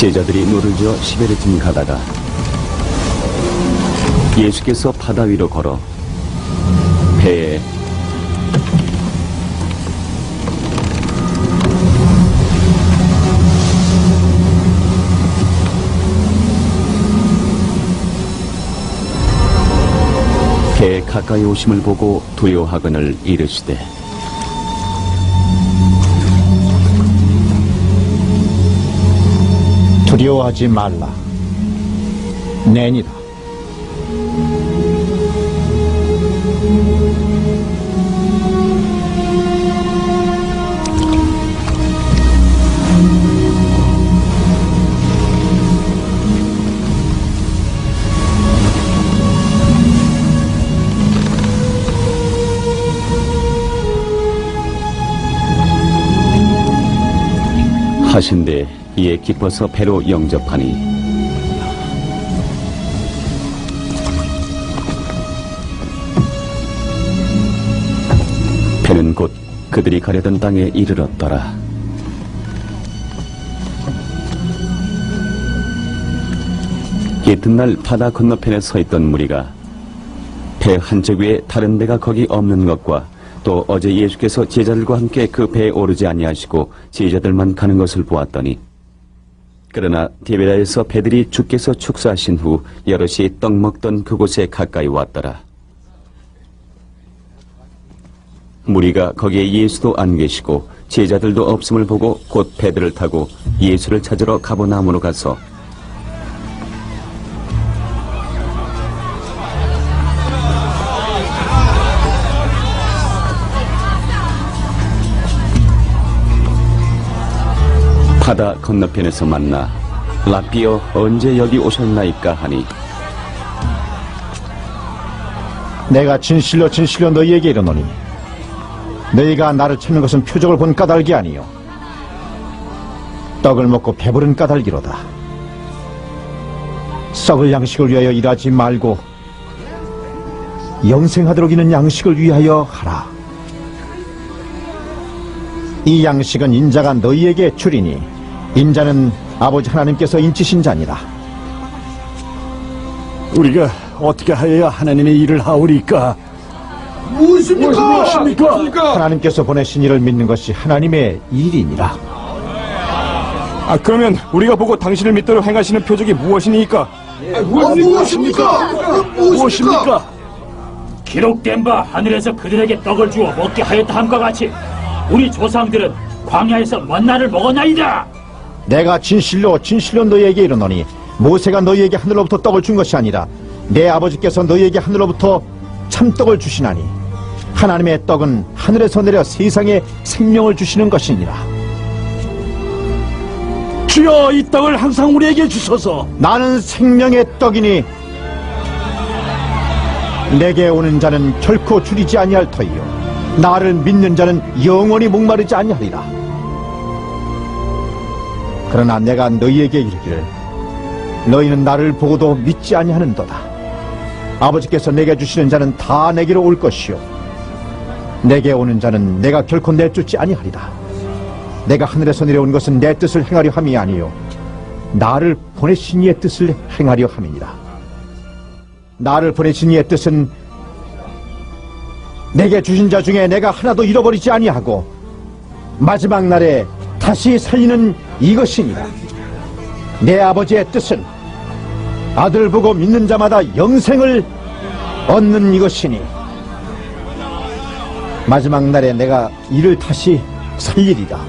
제자들이 노를 지어 시베르쯤 가다가 예수께서 바다 위로 걸어 배에 가까이 오심을 보고 두려워하거늘 이르시되 두려워하지 말라. 내니라. 하신대 이에 기뻐서 배로 영접하니 배는 곧 그들이 가려던 땅에 이르렀더라. 이튿날 바다 건너편에 서 있던 무리가 배 한쪽 위에 다른 배가 거기 없는 것과 또 어제 예수께서 제자들과 함께 그 배에 오르지 아니하시고 제자들만 가는 것을 보았더니 그러나 디베라에서 배들이 주께서 축사하신 후 여럿이 떡 먹던 그곳에 가까이 왔더라. 무리가 거기에 예수도 안 계시고 제자들도 없음을 보고 곧 배들을 타고 예수를 찾으러 가버나움으로 가서 바다 건너편에서 만나 라삐여 언제 여기 오셨나이까 하니 내가 진실로 진실로 너희에게 이르노니 너희가 나를 찾는 것은 표적을 본 까닭이 아니요 떡을 먹고 배부른 까닭이로다. 썩을 양식을 위하여 일하지 말고 영생하도록 있는 양식을 위하여 하라. 이 양식은 인자가 너희에게 주리니 인자는 아버지 하나님께서 인치신 자니라. 우리가 어떻게 하여야 하나님의 일을 하오리까? 무엇입니까? 하나님께서 보내신 이를 믿는 것이 하나님의 일이니라. 그러면 우리가 보고 당신을 믿도록 행하시는 표적이 무엇이니까? 무엇입니까? 기록된 바 하늘에서 그들에게 떡을 주어 먹게 하였다 함과 같이 우리 조상들은 광야에서 만나를 먹었나이다. 내가 진실로 진실로 너희에게 이르노니 모세가 너희에게 하늘로부터 떡을 준 것이 아니라 내 아버지께서 너희에게 하늘로부터 참떡을 주시나니 하나님의 떡은 하늘에서 내려 세상에 생명을 주시는 것이니라. 주여, 이 떡을 항상 우리에게 주소서. 나는 생명의 떡이니 내게 오는 자는 결코 줄이지 아니할 터이요 나를 믿는 자는 영원히 목마르지 아니하리라. 그러나 내가 너희에게 이르기를 너희는 나를 보고도 믿지 아니하는도다. 아버지께서 내게 주시는 자는 다 내게로 올 것이요 내게 오는 자는 내가 결코 내쫓지 아니하리라. 내가 하늘에서 내려온 것은 내 뜻을 행하려 함이 아니요 나를 보내신 이의 뜻을 행하려 함이니라. 나를 보내신 이의 뜻은 내게 주신 자 중에 내가 하나도 잃어버리지 아니하고 마지막 날에 다시 살리는 이것이니라. 내 아버지의 뜻은 아들 보고 믿는 자마다 영생을 얻는 이것이니 마지막 날에 내가 이를 다시 살리리라.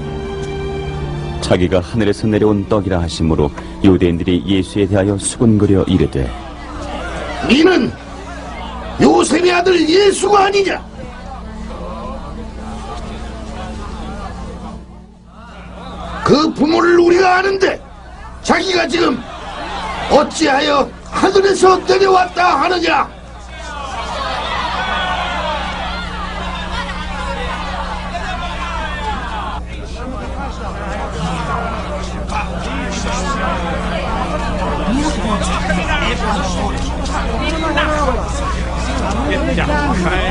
자기가 하늘에서 내려온 떡이라 하심으로 유대인들이 예수에 대하여 수군거려 이르되 이는 요셉의 아들 예수가 아니냐? 그 부모를 우리가 아는데 자기가 지금 어찌하여 하늘에서 내려왔다 하느냐?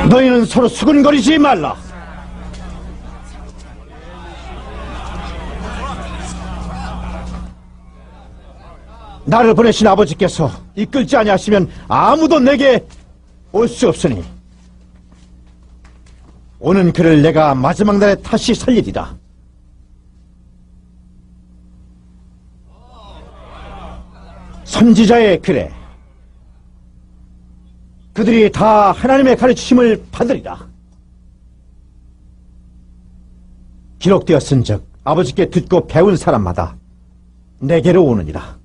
너희는 서로 수근거리지 말라. 나를 보내신 아버지께서 이끌지 아니하시면 아무도 내게 올 수 없으니 오는 그를 내가 마지막 날에 다시 살리리라. 선지자의 글에 그들이 다 하나님의 가르치심을 받으리라. 기록되었은즉 아버지께 듣고 배운 사람마다 내게로 오느니라.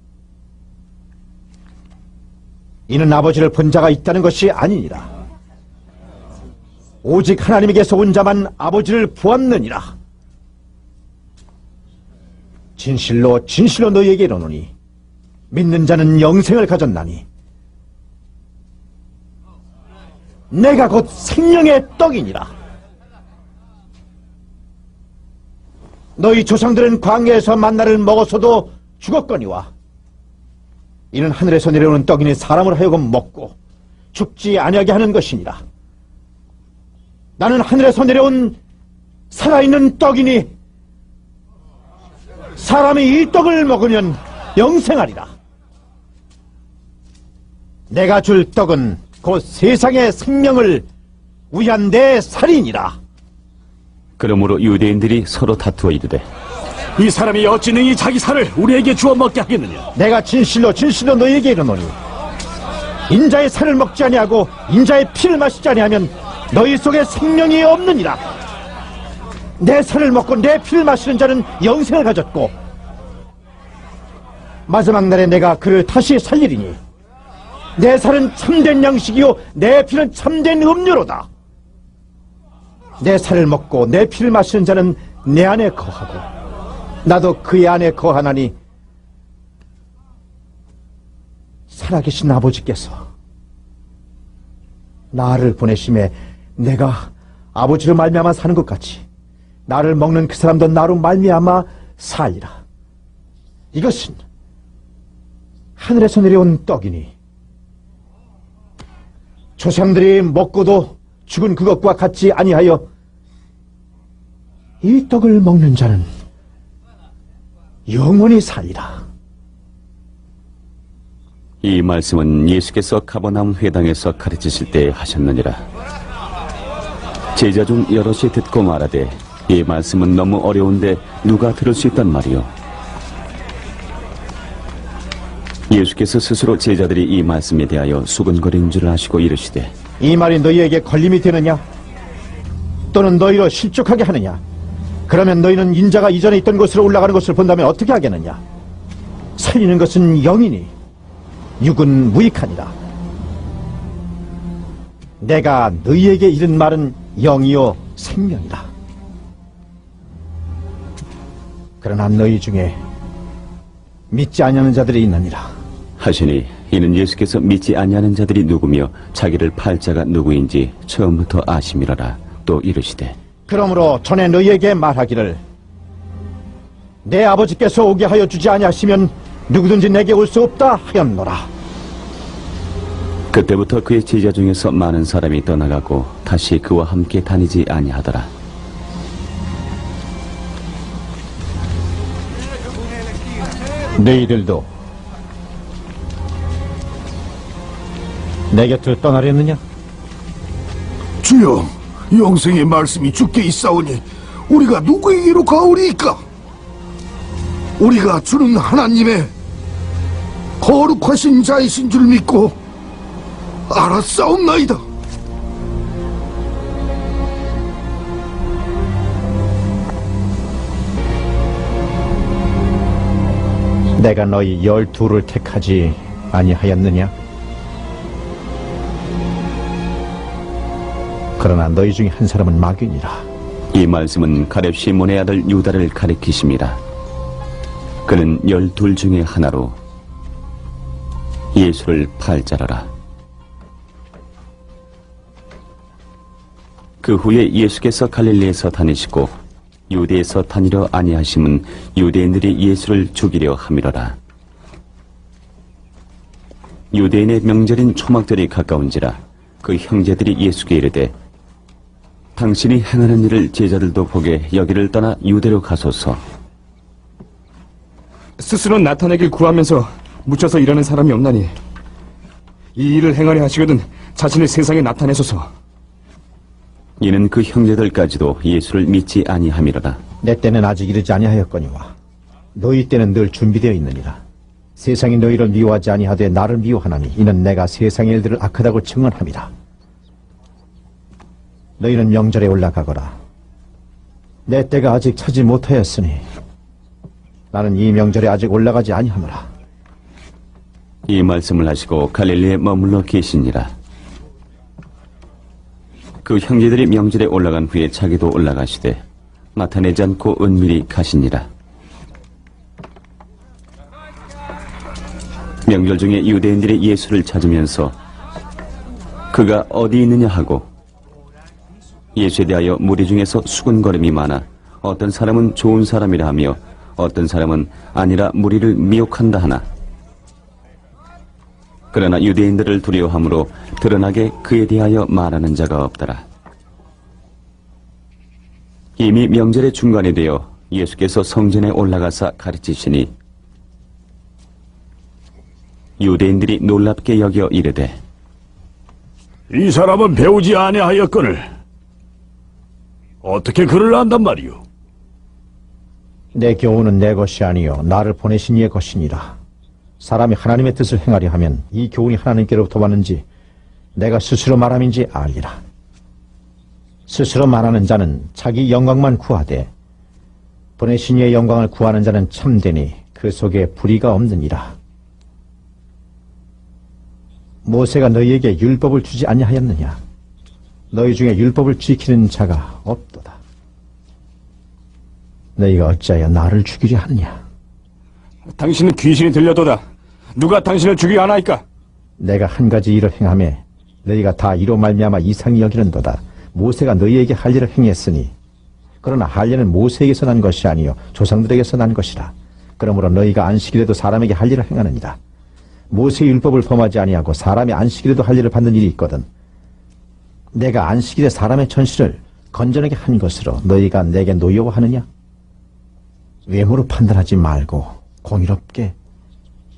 이는 아버지를 본 자가 있다는 것이 아니니라. 오직 하나님에게서 온 자만 아버지를 보았느니라. 진실로 진실로 너희에게 이르노니 믿는 자는 영생을 가졌나니 내가 곧 생명의 떡이니라. 너희 조상들은 광야에서 만나를 먹어서도 죽었거니와 이는 하늘에서 내려오는 떡이니 사람을 하여금 먹고 죽지 아니하게 하는 것이니라. 나는 하늘에서 내려온 살아있는 떡이니 사람이 이 떡을 먹으면 영생하리라. 내가 줄 떡은 곧 세상의 생명을 위한 내 살이니라. 그러므로 유대인들이 서로 다투어 이르되 이 사람이 어찌 능히 자기 살을 우리에게 주어 먹게 하겠느냐? 내가 진실로 진실로 너희에게 이르노니 인자의 살을 먹지 아니하고 인자의 피를 마시지 아니하면 너희 속에 생명이 없느니라. 내 살을 먹고 내 피를 마시는 자는 영생을 가졌고 마지막 날에 내가 그를 다시 살리리니 내 살은 참된 양식이요 내 피는 참된 음료로다. 내 살을 먹고 내 피를 마시는 자는 내 안에 거하고 나도 그의 안에 거하나니 살아계신 아버지께서 나를 보내심에 내가 아버지로 말미암아 사는 것 같이 나를 먹는 그 사람도 나로 말미암아 살리라. 이것은 하늘에서 내려온 떡이니 조상들이 먹고도 죽은 그것과 같지 아니하여 이 떡을 먹는 자는 영원히 살리라. 이 말씀은 예수께서 가버나움 회당에서 가르치실 때 하셨느니라. 제자 중 여럿이 듣고 말하되 이 말씀은 너무 어려운데 누가 들을 수 있단 말이요. 예수께서 스스로 제자들이 이 말씀에 대하여 수근거린 줄 아시고 이르시되 이 말이 너희에게 걸림이 되느냐? 또는 너희로 실족하게 하느냐? 그러면 너희는 인자가 이전에 있던 곳으로 올라가는 것을 본다면 어떻게 하겠느냐? 살리는 것은 영이니 육은 무익하니라. 내가 너희에게 이른 말은 영이요 생명이라. 그러나 너희 중에 믿지 아니하는 자들이 있느니라. 하시니 이는 예수께서 믿지 아니하는 자들이 누구며 자기를 팔 자가 누구인지 처음부터 아심이라라. 또 이르시되 그러므로 전에 너희에게 말하기를 내 아버지께서 오게 하여 주지 아니하시면 누구든지 내게 올 수 없다 하였노라. 그때부터 그의 제자 중에서 많은 사람이 떠나가고 다시 그와 함께 다니지 아니하더라. 너희들도 내 곁을 떠나려느냐? 주여, 영생의 말씀이 주께 있사오니 우리가 누구에게로 가오리이까? 우리가 주는 하나님의 거룩하신 자이신 줄 믿고 알았사옵나이다. 내가 너희 12를 택하지 아니하였느냐? 그러나 너희 중에 한 사람은 마귀니라. 이 말씀은 가렙 시몬의 아들 유다를 가리키심이라. 그는 12 중에 하나로 예수를 팔 자라라. 그 후에 예수께서 갈릴리에서 다니시고 유대에서 다니려 아니하심은 유대인들이 예수를 죽이려 함이로라. 유대인의 명절인 초막절이 가까운지라 그 형제들이 예수께 이르되 당신이 행하는 일을 제자들도 보게 여기를 떠나 유대로 가소서. 스스로 나타내길 구하면서 묻혀서 일하는 사람이 없나니 이 일을 행하려 하시거든 자신을 세상에 나타내소서. 이는 그 형제들까지도 예수를 믿지 아니함이로라. 내 때는 아직 이르지 아니하였거니와 너희 때는 늘 준비되어 있느니라. 세상이 너희를 미워하지 아니하되 나를 미워하나니 이는 내가 세상의 일들을 악하다고 증언함이라. 너희는 명절에 올라가거라. 내 때가 아직 차지 못하였으니 나는 이 명절에 아직 올라가지 아니하노라. 이 말씀을 하시고 갈릴리에 머물러 계시니라. 그 형제들이 명절에 올라간 후에 자기도 올라가시되 나타내지 않고 은밀히 가시니라. 명절 중에 유대인들이 예수를 찾으면서 그가 어디 있느냐 하고 예수에 대하여 무리 중에서 수군거림이 많아 어떤 사람은 좋은 사람이라 하며 어떤 사람은 아니라 무리를 미혹한다 하나. 그러나 유대인들을 두려워함으로 드러나게 그에 대하여 말하는 자가 없더라. 이미 명절의 중간이 되어 예수께서 성전에 올라가사 가르치시니 유대인들이 놀랍게 여겨 이르되 이 사람은 배우지 아니하였거늘 어떻게 그를 안단 말이오? 내 교훈은 내 것이 아니요 나를 보내신 이의 것이니라. 사람이 하나님의 뜻을 행하려 하면 이 교훈이 하나님께로부터 왔는지 내가 스스로 말함인지 알리라. 스스로 말하는 자는 자기 영광만 구하되 보내신 이의 영광을 구하는 자는 참되니 그 속에 불의가 없느니라. 모세가 너희에게 율법을 주지 아니하였느냐? 너희 중에 율법을 지키는 자가 없도다. 너희가 어찌하여 나를 죽이려 하느냐? 당신은 귀신이 들려도다. 누가 당신을 죽이려 하나이까? 내가 한 가지 일을 행하매 너희가 다 이로 말미암아 이상히 여기는도다. 모세가 너희에게 할 일을 행했으니 그러나 할 일은 모세에게서 난 것이 아니요 조상들에게서 난 것이라. 그러므로 너희가 안식일에도 사람에게 할 일을 행하느니라. 모세의 율법을 범하지 아니하고 사람이 안식일에도 할 일을 받는 일이 있거든. 내가 안식일에 사람의 천시를 건전하게 한 것으로 너희가 내게 노여워하느냐? 외모로 판단하지 말고 공의롭게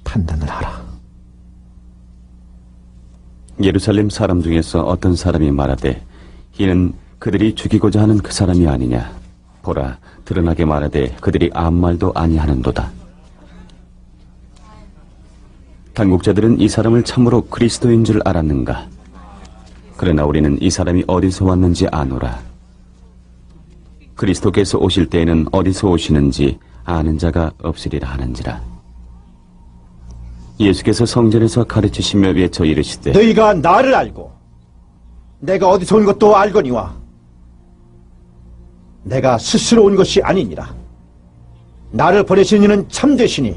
판단을 하라. 예루살렘 사람 중에서 어떤 사람이 말하되 이는 그들이 죽이고자 하는 그 사람이 아니냐. 보라, 드러나게 말하되 그들이 아무 말도 아니하는도다. 당국자들은 이 사람을 참으로 그리스도인 줄 알았는가? 그러나 우리는 이 사람이 어디서 왔는지 아노라. 그리스도께서 오실 때에는 어디서 오시는지 아는 자가 없으리라 하는지라. 예수께서 성전에서 가르치시며 외쳐 이르시되 너희가 나를 알고 내가 어디서 온 것도 알거니와 내가 스스로 온 것이 아니니라. 나를 보내신 이는 참되시니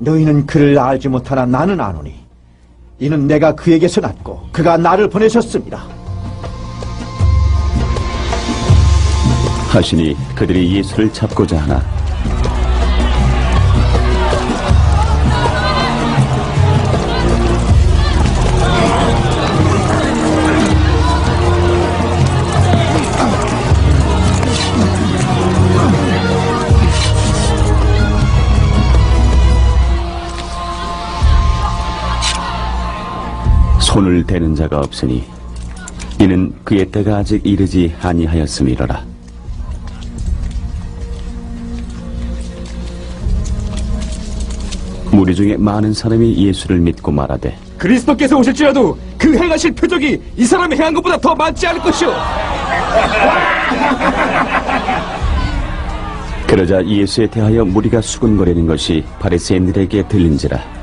너희는 그를 알지 못하나 나는 아노니 이는 내가 그에게서 났고 그가 나를 보내셨습니다. 하시니 그들이 예수를 잡고자 하나 손을 대는 자가 없으니 이는 그의 때가 아직 이르지 아니하였음이로라. 무리 중에 많은 사람이 예수를 믿고 말하되 그리스도께서 오실지라도 그 행하실 표적이 이 사람이 행한 것보다 더 많지 않을 것이오. 그러자 예수에 대하여 무리가 수군거리는 것이 바리새인들에게 들린지라.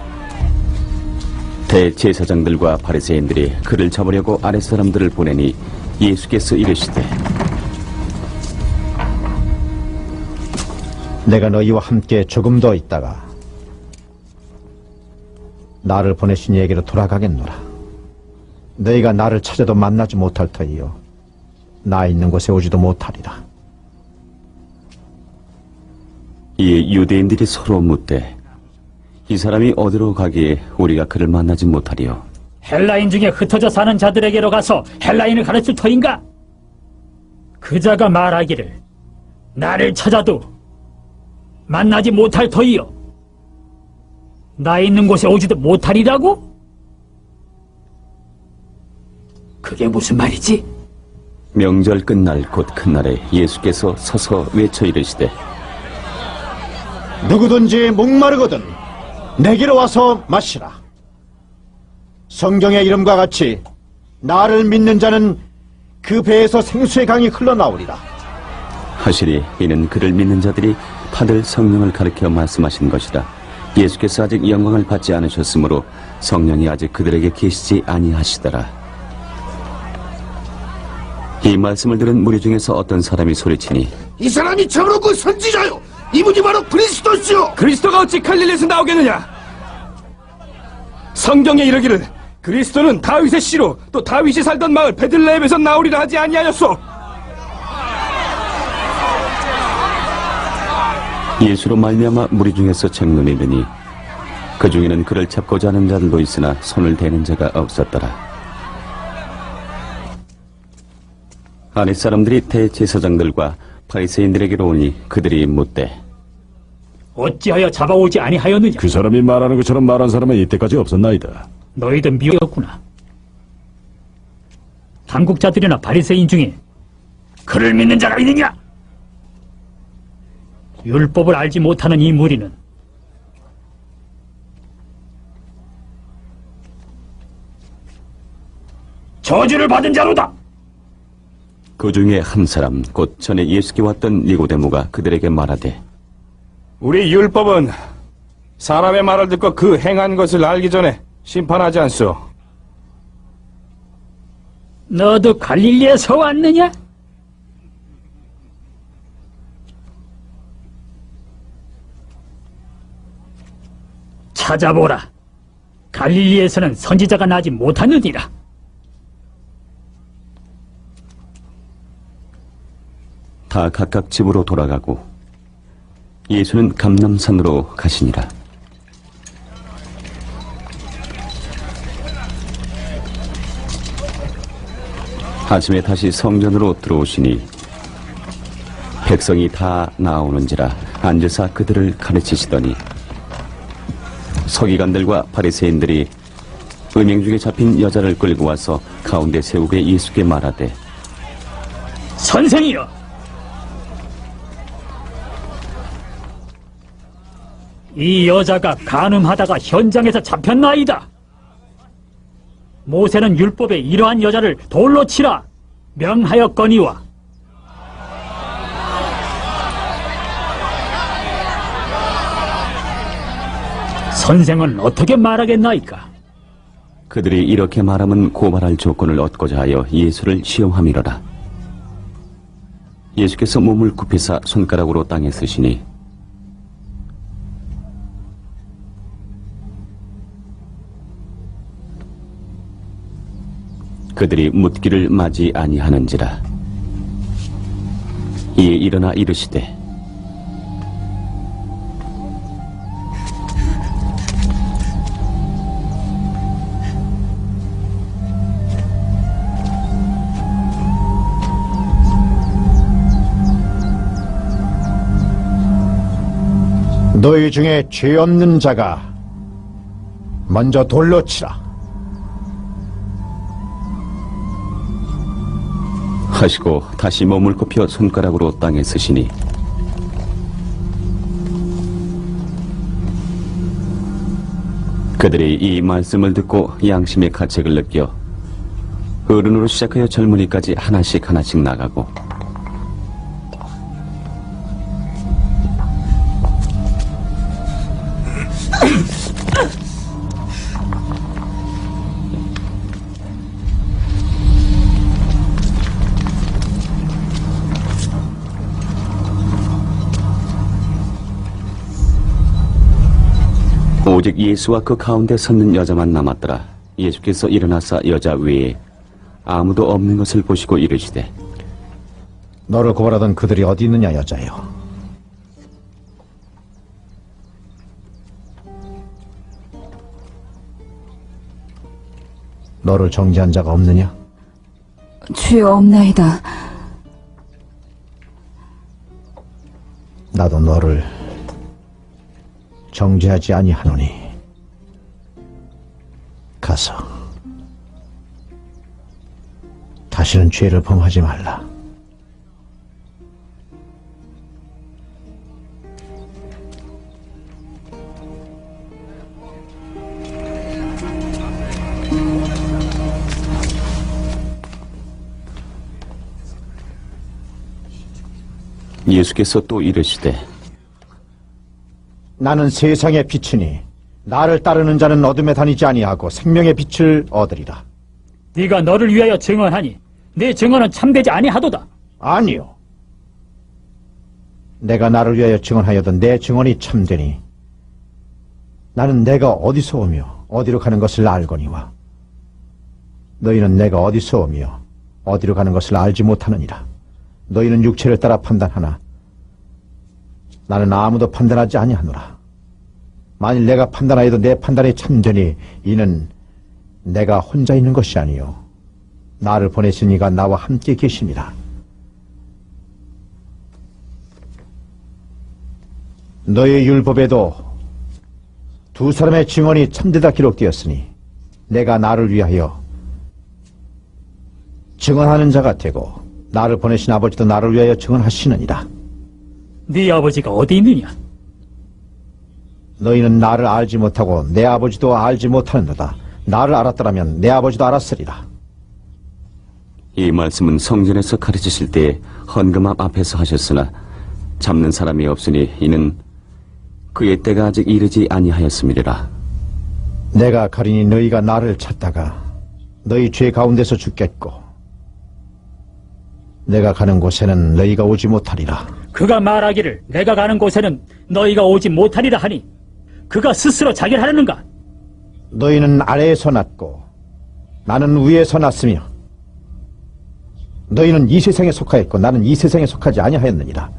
대제사장들과 바리새인들이 그를 잡으려고 아랫사람들을 보내니 예수께서 이르시되 내가 너희와 함께 조금 더 있다가 나를 보내신 이에게로 돌아가겠노라. 너희가 나를 찾아도 만나지 못할 터이요 나 있는 곳에 오지도 못하리라. 이에 유대인들이 서로 묻되 이 사람이 어디로 가기에 우리가 그를 만나지 못하리요? 헬라인 중에 흩어져 사는 자들에게로 가서 헬라인을 가르칠 터인가? 그자가 말하기를 나를 찾아도 만나지 못할 터이요 나 있는 곳에 오지도 못하리라고? 그게 무슨 말이지? 명절 끝날 곧 그날에 예수께서 서서 외쳐 이르시되 누구든지 목마르거든 내게로 와서 마시라. 성경의 이름과 같이 나를 믿는 자는 그 배에서 생수의 강이 흘러나오리라. 하시니 이는 그를 믿는 자들이 받을 성령을 가리켜 말씀하신 것이라. 예수께서 아직 영광을 받지 않으셨으므로 성령이 아직 그들에게 계시지 아니하시더라. 이 말씀을 들은 무리 중에서 어떤 사람이 소리치니 이 사람이 참으로 그 선지자요 이분이 바로 그리스도시요. 그리스도가 어찌 갈릴리에서 나오겠느냐? 성경에 이르기를 그리스도는 다윗의 씨로 또 다윗이 살던 마을 베들레헴에서 나오리라 하지 아니하였소. 예수로 말미암아 무리 중에서 청론이 되니 그 중에는 그를 잡고자 하는 자들도 있으나 손을 대는 자가 없었더라. 아랫 사람들이 대제사장들과 바리새인들에게로 오니 그들이 묻되 어찌하여 잡아오지 아니하였느냐? 그 사람이 말하는 것처럼 말한 사람은 이때까지 없었나이다. 너희들 미였구나. 당국자들이나 바리새인 중에 그를 믿는 자가 있느냐? 율법을 알지 못하는 이 무리는 저주를 받은 자로다. 그 중에 한 사람 곧 전에 예수께 왔던 니고데모가 그들에게 말하되 우리 율법은 사람의 말을 듣고 그 행한 것을 알기 전에 심판하지 않소. 너도 갈릴리에서 왔느냐? 찾아보라. 갈릴리에서는 선지자가 나지 못하느니라. 다 각각 집으로 돌아가고 예수는 감람산으로 가시니라. 아침에 다시 성전으로 들어오시니 백성이 다 나오는지라 앉으사 그들을 가르치시더니 서기관들과 바리새인들이 음행 중에 잡힌 여자를 끌고 와서 가운데 세우게 예수께 말하되 선생이여! 이 여자가 간음하다가 현장에서 잡혔나이다. 모세는 율법에 이러한 여자를 돌로 치라 명하였거니와 선생은 어떻게 말하겠나이까? 그들이 이렇게 말하면 고발할 조건을 얻고자 하여 예수를 시험함이로라. 예수께서 몸을 굽히사 손가락으로 땅에 쓰시니 그들이 묻기를 마지 아니하는지라. 이에 일어나 이르시되 너희 중에 죄 없는 자가 먼저 돌로 치라. 하시고 다시 몸을 굽혀 손가락으로 땅에 쓰시니 그들이 이 말씀을 듣고 양심의 가책을 느껴 어른으로 시작하여 젊은이까지 하나씩 나가고 오직 예수와 그 가운데 섰는 여자만 남았더라. 예수께서 일어나사 여자 외에 아무도 없는 것을 보시고 이르시되 너를 고발하던 그들이 어디 있느냐, 여자여. 너를 정죄한 자가 없느냐? 주여 없나이다. 나도 너를 정죄하지 아니하노니 가서 다시는 죄를 범하지 말라. 예수께서 또 이르시되 나는 세상의 빛이니 나를 따르는 자는 어둠에 다니지 아니하고 생명의 빛을 얻으리라. 네가 너를 위하여 증언하니 네 증언은 참되지 아니하도다. 아니요. 내가 나를 위하여 증언하여도 내 증언이 참되니 나는 내가 어디서 오며 어디로 가는 것을 알거니와 너희는 내가 어디서 오며 어디로 가는 것을 알지 못하느니라. 너희는 육체를 따라 판단하나 나는 아무도 판단하지 아니하노라. 만일 내가 판단하여도 내 판단이 참되니 이는 내가 혼자 있는 것이 아니요 나를 보내신 이가 나와 함께 계시니라. 너희 율법에도 두 사람의 증언이 참되다 기록되었으니 내가 나를 위하여 증언하는 자가 되고 나를 보내신 아버지도 나를 위하여 증언하시느니라. 네 아버지가 어디 있느냐? 너희는 나를 알지 못하고 내 아버지도 알지 못하는도다. 나를 알았더라면 내 아버지도 알았으리라. 이 말씀은 성전에서 가르치실 때 헌금함 앞에서 하셨으나 잡는 사람이 없으니 이는 그의 때가 아직 이르지 아니하였음이라. 내가 가리니 너희가 나를 찾다가 너희 죄 가운데서 죽겠고 내가 가는 곳에는 너희가 오지 못하리라. 그가 말하기를 내가 가는 곳에는 너희가 오지 못하리라 하니 그가 스스로 자기를 하려는가? 너희는 아래에서 났고 나는 위에서 났으며 너희는 이 세상에 속하였고 나는 이 세상에 속하지 아니하였느니라.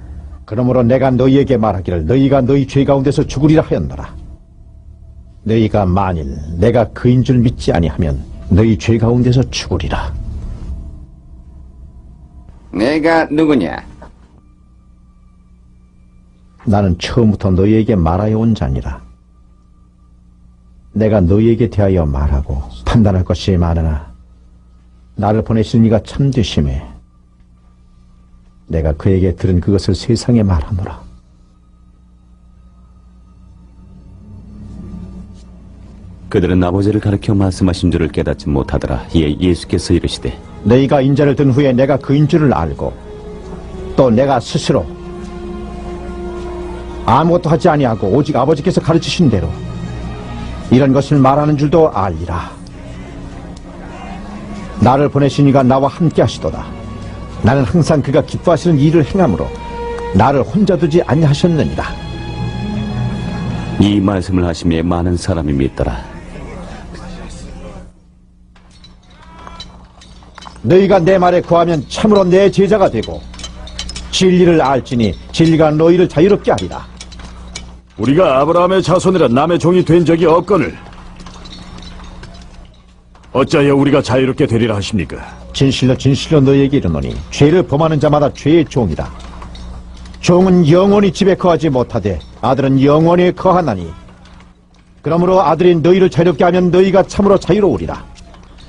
그러므로 내가 너희에게 말하기를 너희가 너희 죄 가운데서 죽으리라 하였노라. 너희가 만일 내가 그인 줄 믿지 아니하면 너희 죄 가운데서 죽으리라. 내가 누구냐? 나는 처음부터 너희에게 말하여 온 자니라. 내가 너희에게 대하여 말하고 판단할 것이 많으나 나를 보내신 이가 참되심에 내가 그에게 들은 그것을 세상에 말하노라. 그들은 아버지를 가르쳐 말씀하신 줄을 깨닫지 못하더라. 이에 예수께서 이르시되 너희가 인자를 든 후에 내가 그인 줄을 알고 또 내가 스스로 아무것도 하지 아니하고 오직 아버지께서 가르치신 대로 이런 것을 말하는 줄도 알리라. 나를 보내신 이가 나와 함께 하시도다. 나는 항상 그가 기뻐하시는 일을 행함으로 나를 혼자 두지 아니하셨느니라. 이 말씀을 하시며 많은 사람이 믿더라. 너희가 내 말에 거하면 참으로 내 제자가 되고 진리를 알지니 진리가 너희를 자유롭게 하리라. 우리가 아브라함의 자손이라 남의 종이 된 적이 없거늘 어찌하여 우리가 자유롭게 되리라 하십니까? 진실로 진실로 너희에게 이르노니 죄를 범하는 자마다 죄의 종이다. 종은 영원히 집에 거하지 못하되 아들은 영원히 거하나니 그러므로 아들이 너희를 자유롭게 하면 너희가 참으로 자유로우리라.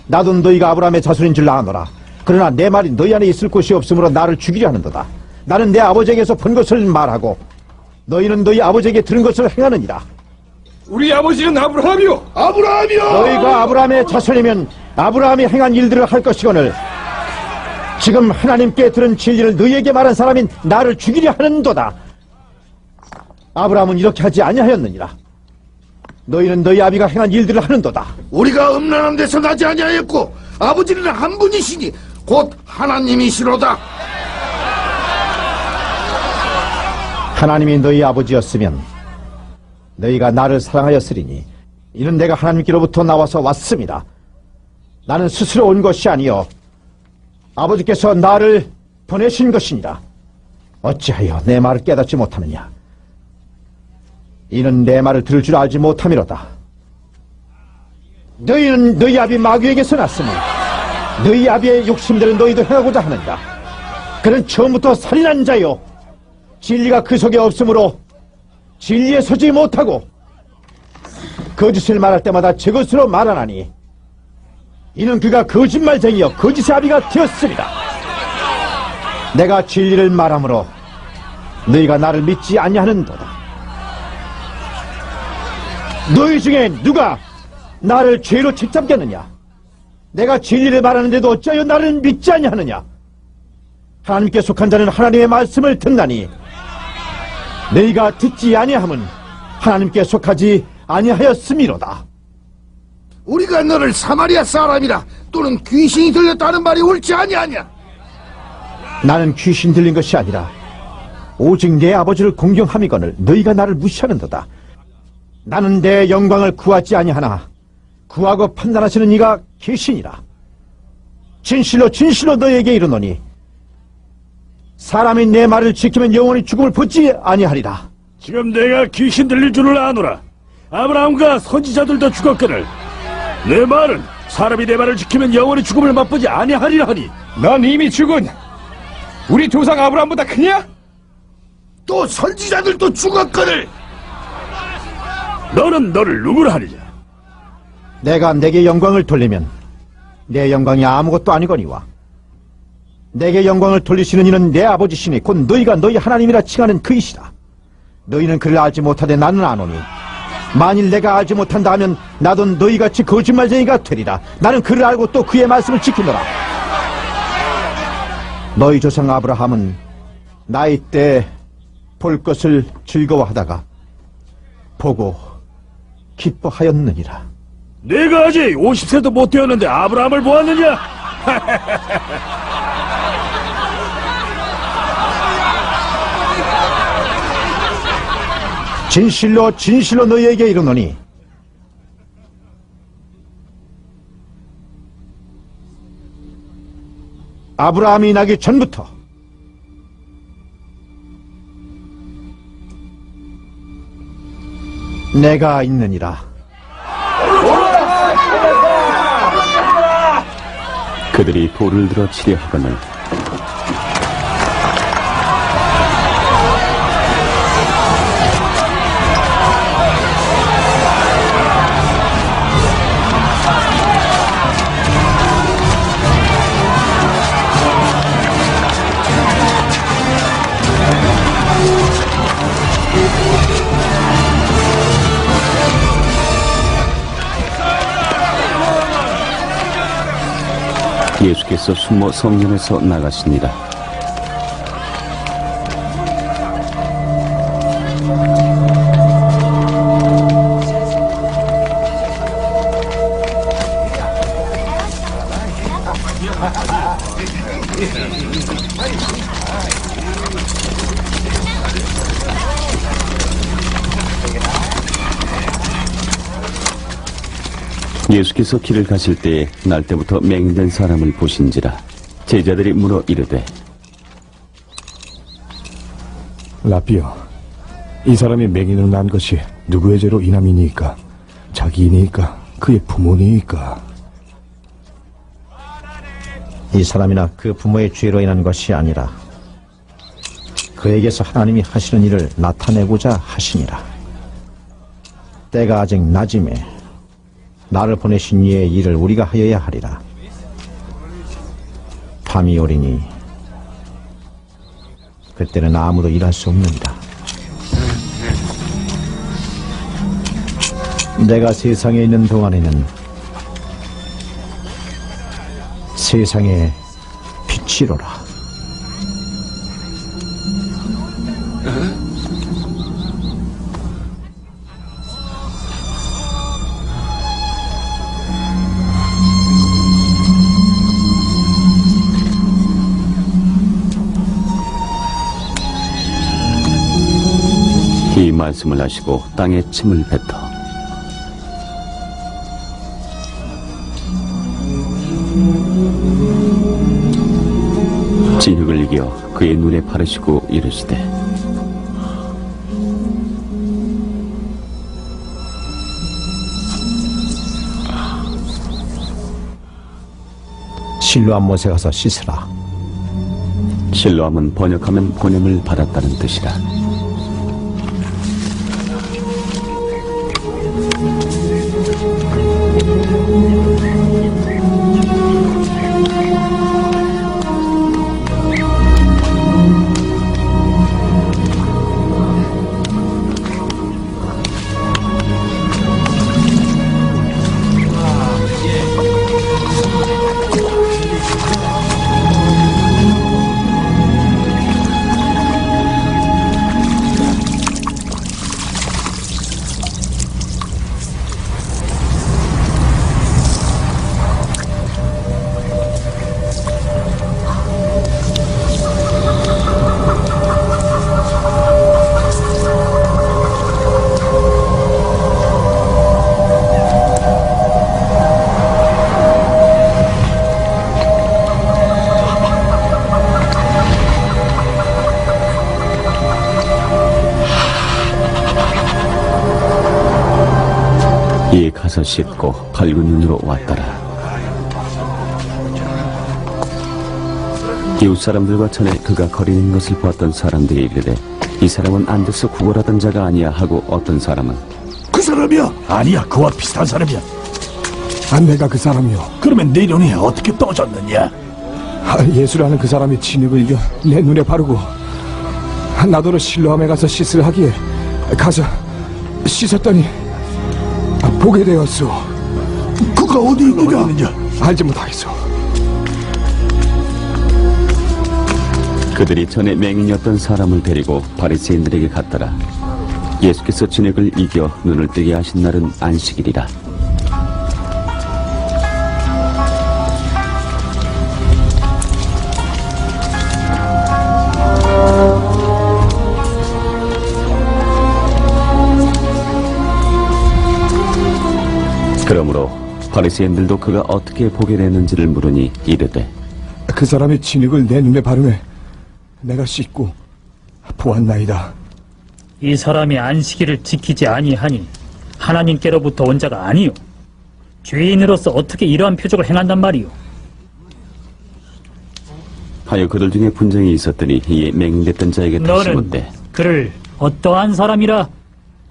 나도 너희가 아브라함의 자손인 줄 아노라. 그러나 내 말이 너희 안에 있을 곳이 없으므로 나를 죽이려 하는도다. 나는 내 아버지에게서 본 것을 말하고 너희는 너희 아버지에게 들은 것을 행하느니라. 우리 아버지는 아브라함이요. 너희가 아브라함의 자손이면 아브라함이 행한 일들을 할 것이거늘 지금 하나님께 들은 진리를 너희에게 말한 사람인 나를 죽이려 하는도다. 아브라함은 이렇게 하지 아니하였느니라. 너희는 너희 아비가 행한 일들을 하는도다. 우리가 음란한 데서 나지 아니하였고 아버지는 한 분이시니 곧 하나님이시로다. 하나님이 너희 아버지였으면 너희가 나를 사랑하였으리니 이는 내가 하나님께로부터 나와서 왔습니다. 나는 스스로 온 것이 아니요 아버지께서 나를 보내신 것이니라. 어찌하여 내 말을 깨닫지 못하느냐? 이는 내 말을 들을 줄 알지 못함이로다. 너희는 너희 아비 마귀에게서 났으니 너희 아비의 욕심대로 너희도 행하고자 하느니라. 그는 처음부터 살인한 자요 진리가 그 속에 없으므로 진리에 서지 못하고 거짓을 말할 때마다 제 것으로 말하나니 이는 그가 거짓말쟁이여 거짓의 아비가 되었으리라. 내가 진리를 말하므로 너희가 나를 믿지 아니하는도다. 너희 중에 누가 나를 죄로 책잡겠느냐? 내가 진리를 말하는데도 어찌하여 나를 믿지 아니하느냐? 하나님께 속한 자는 하나님의 말씀을 듣나니 너희가 듣지 아니함은 하나님께 속하지 아니하였음이로다. 우리가 너를 사마리아 사람이라 또는 귀신이 들렸다는 말이 옳지 아니하냐? 나는 귀신 들린 것이 아니라 오직 내 아버지를 공경함이거늘 너희가 나를 무시하는도다. 나는 내 영광을 구하지 아니하나 구하고 판단하시는 이가 계시니라. 진실로 진실로 너희에게 이르노니 사람이 내 말을 지키면 영원히 죽음을 보지 아니하리라. 지금 내가 귀신 들릴 줄을 아노라. 아브라함과 선지자들도 죽었거늘 내 말은 사람이 내 말을 지키면 영원히 죽음을 맛보지 아니하리라 하니 넌 이미 죽은 우리 조상 아브라함보다 크냐? 또 선지자들도 죽었거늘 너는 너를 누구라 하느냐? 내가 내게 영광을 돌리면 내 영광이 아무것도 아니거니와 내게 영광을 돌리시는 이는 내 아버지시니 곧 너희가 너희 하나님이라 칭하는 그이시라. 너희는 그를 알지 못하되 나는 아노니 만일 내가 알지 못한다 하면 나도 너희같이 거짓말쟁이가 되리라. 나는 그를 알고 또 그의 말씀을 지키노라. 너희 조상 아브라함은 나이 때 볼 것을 즐거워하다가 보고 기뻐하였느니라. 내가 아직 50세도 못 되었는데 아브라함을 보았느냐? 진실로 진실로 너희에게 이르노니 아브라함이 나기 전부터 내가 있느니라. 그들이 돌을 들어 치려 하거늘 예수께서 숨어 성전에서 나가시니라. 예수께서 길을 가실 때에 날 때부터 맹인된 사람을 보신지라. 제자들이 물어 이르되 라비여, 이 사람이 맹인으로 난 것이 누구의 죄로 인함이니까? 자기이니까? 그의 부모니까? 이 사람이나 그 부모의 죄로 인한 것이 아니라 그에게서 하나님이 하시는 일을 나타내고자 하시니라. 때가 아직 낮음에 나를 보내신 이의 일을 우리가 하여야 하리라. 밤이 오리니 그때는 아무도 일할 수 없느니라. 내가 세상에 있는 동안에는 세상의 빛이로라. 이 말씀을 하시고 땅에 침을 뱉어 진흙을 이겨 그의 눈에 바르시고 이르시되 실로암 못에 가서 씻으라. 실로암은 번역하면 보냄을 받았다는 뜻이라. 이에 가서 씻고 밝은 눈으로 왔더라. 이웃 사람들과 전에 그가 거리는 것을 보았던 사람들이 이르되 이 사람은 앉아서 구걸하던 자가 아니야 하고 어떤 사람은 그 사람이야? 아니야, 그와 비슷한 사람이야. 내가 그 사람이요. 그러면 내 눈이 어떻게 떠졌느냐? 예수라는 그 사람이 진흙을 이겨 내 눈에 바르고 나더러 실로암에 가서 씻으라 하기에 가서 씻었더니 보게 되었소. 그가 어디 있느냐? 알지 못하겠소. 그들이 전에 맹인이었던 사람을 데리고 바리새인들에게 갔더라. 예수께서 진액을 이겨 눈을 뜨게 하신 날은 안식일이라. 그러므로 바리새인들도 그가 어떻게 보게 됐는지를 물으니 이르되 그 사람의 진흙을 내 눈에 바르매 내가 씻고 보았나이다. 이 사람이 안식일을 지키지 아니하니 하나님께로부터 온 자가 아니요 죄인으로서 어떻게 이러한 표적을 행한단 말이오. 하여 그들 중에 분쟁이 있었더니 이에 맹인됐던 자에게 다시 너는 묻되 그를 어떠한 사람이라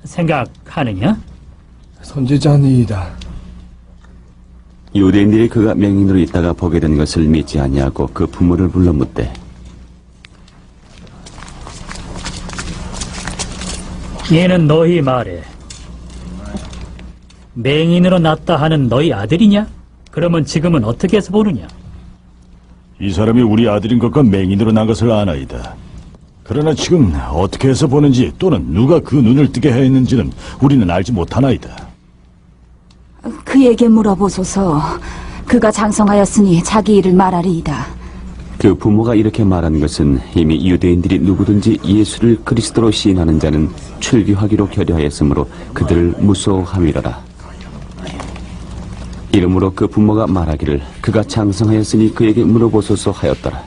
생각하느냐? 선지자니이다. 유대인들이 그가 맹인으로 있다가 보게 된 것을 믿지 아니하고 그 부모를 불러 묻되 얘는 너희 말에 맹인으로 났다 하는 너희 아들이냐? 그러면 지금은 어떻게 해서 보느냐? 이 사람이 우리 아들인 것과 맹인으로 난 것을 아나이다. 그러나 지금 어떻게 해서 보는지 또는 누가 그 눈을 뜨게 하였는지는 우리는 알지 못하나이다. 그에게 물어보소서. 그가 장성하였으니 자기 일을 말하리이다. 그 부모가 이렇게 말한 것은 이미 유대인들이 누구든지 예수를 그리스도로 시인하는 자는 출교하기로 결의하였으므로 그들을 무서워함이로라. 이러므로 그 부모가 말하기를 그가 장성하였으니 그에게 물어보소서 하였더라.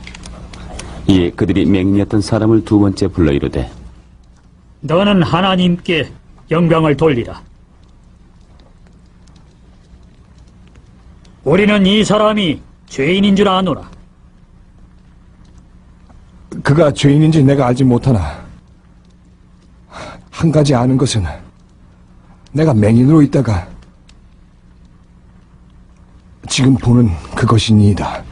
이에 그들이 맹인이었던 사람을 두 번째 불러 이르되 너는 하나님께 영광을 돌리라. 우리는 이 사람이 죄인인 줄 아노라. 그가 죄인인지 내가 알지 못하나 한 가지 아는 것은 내가 맹인으로 있다가 지금 보는 그것이니이다.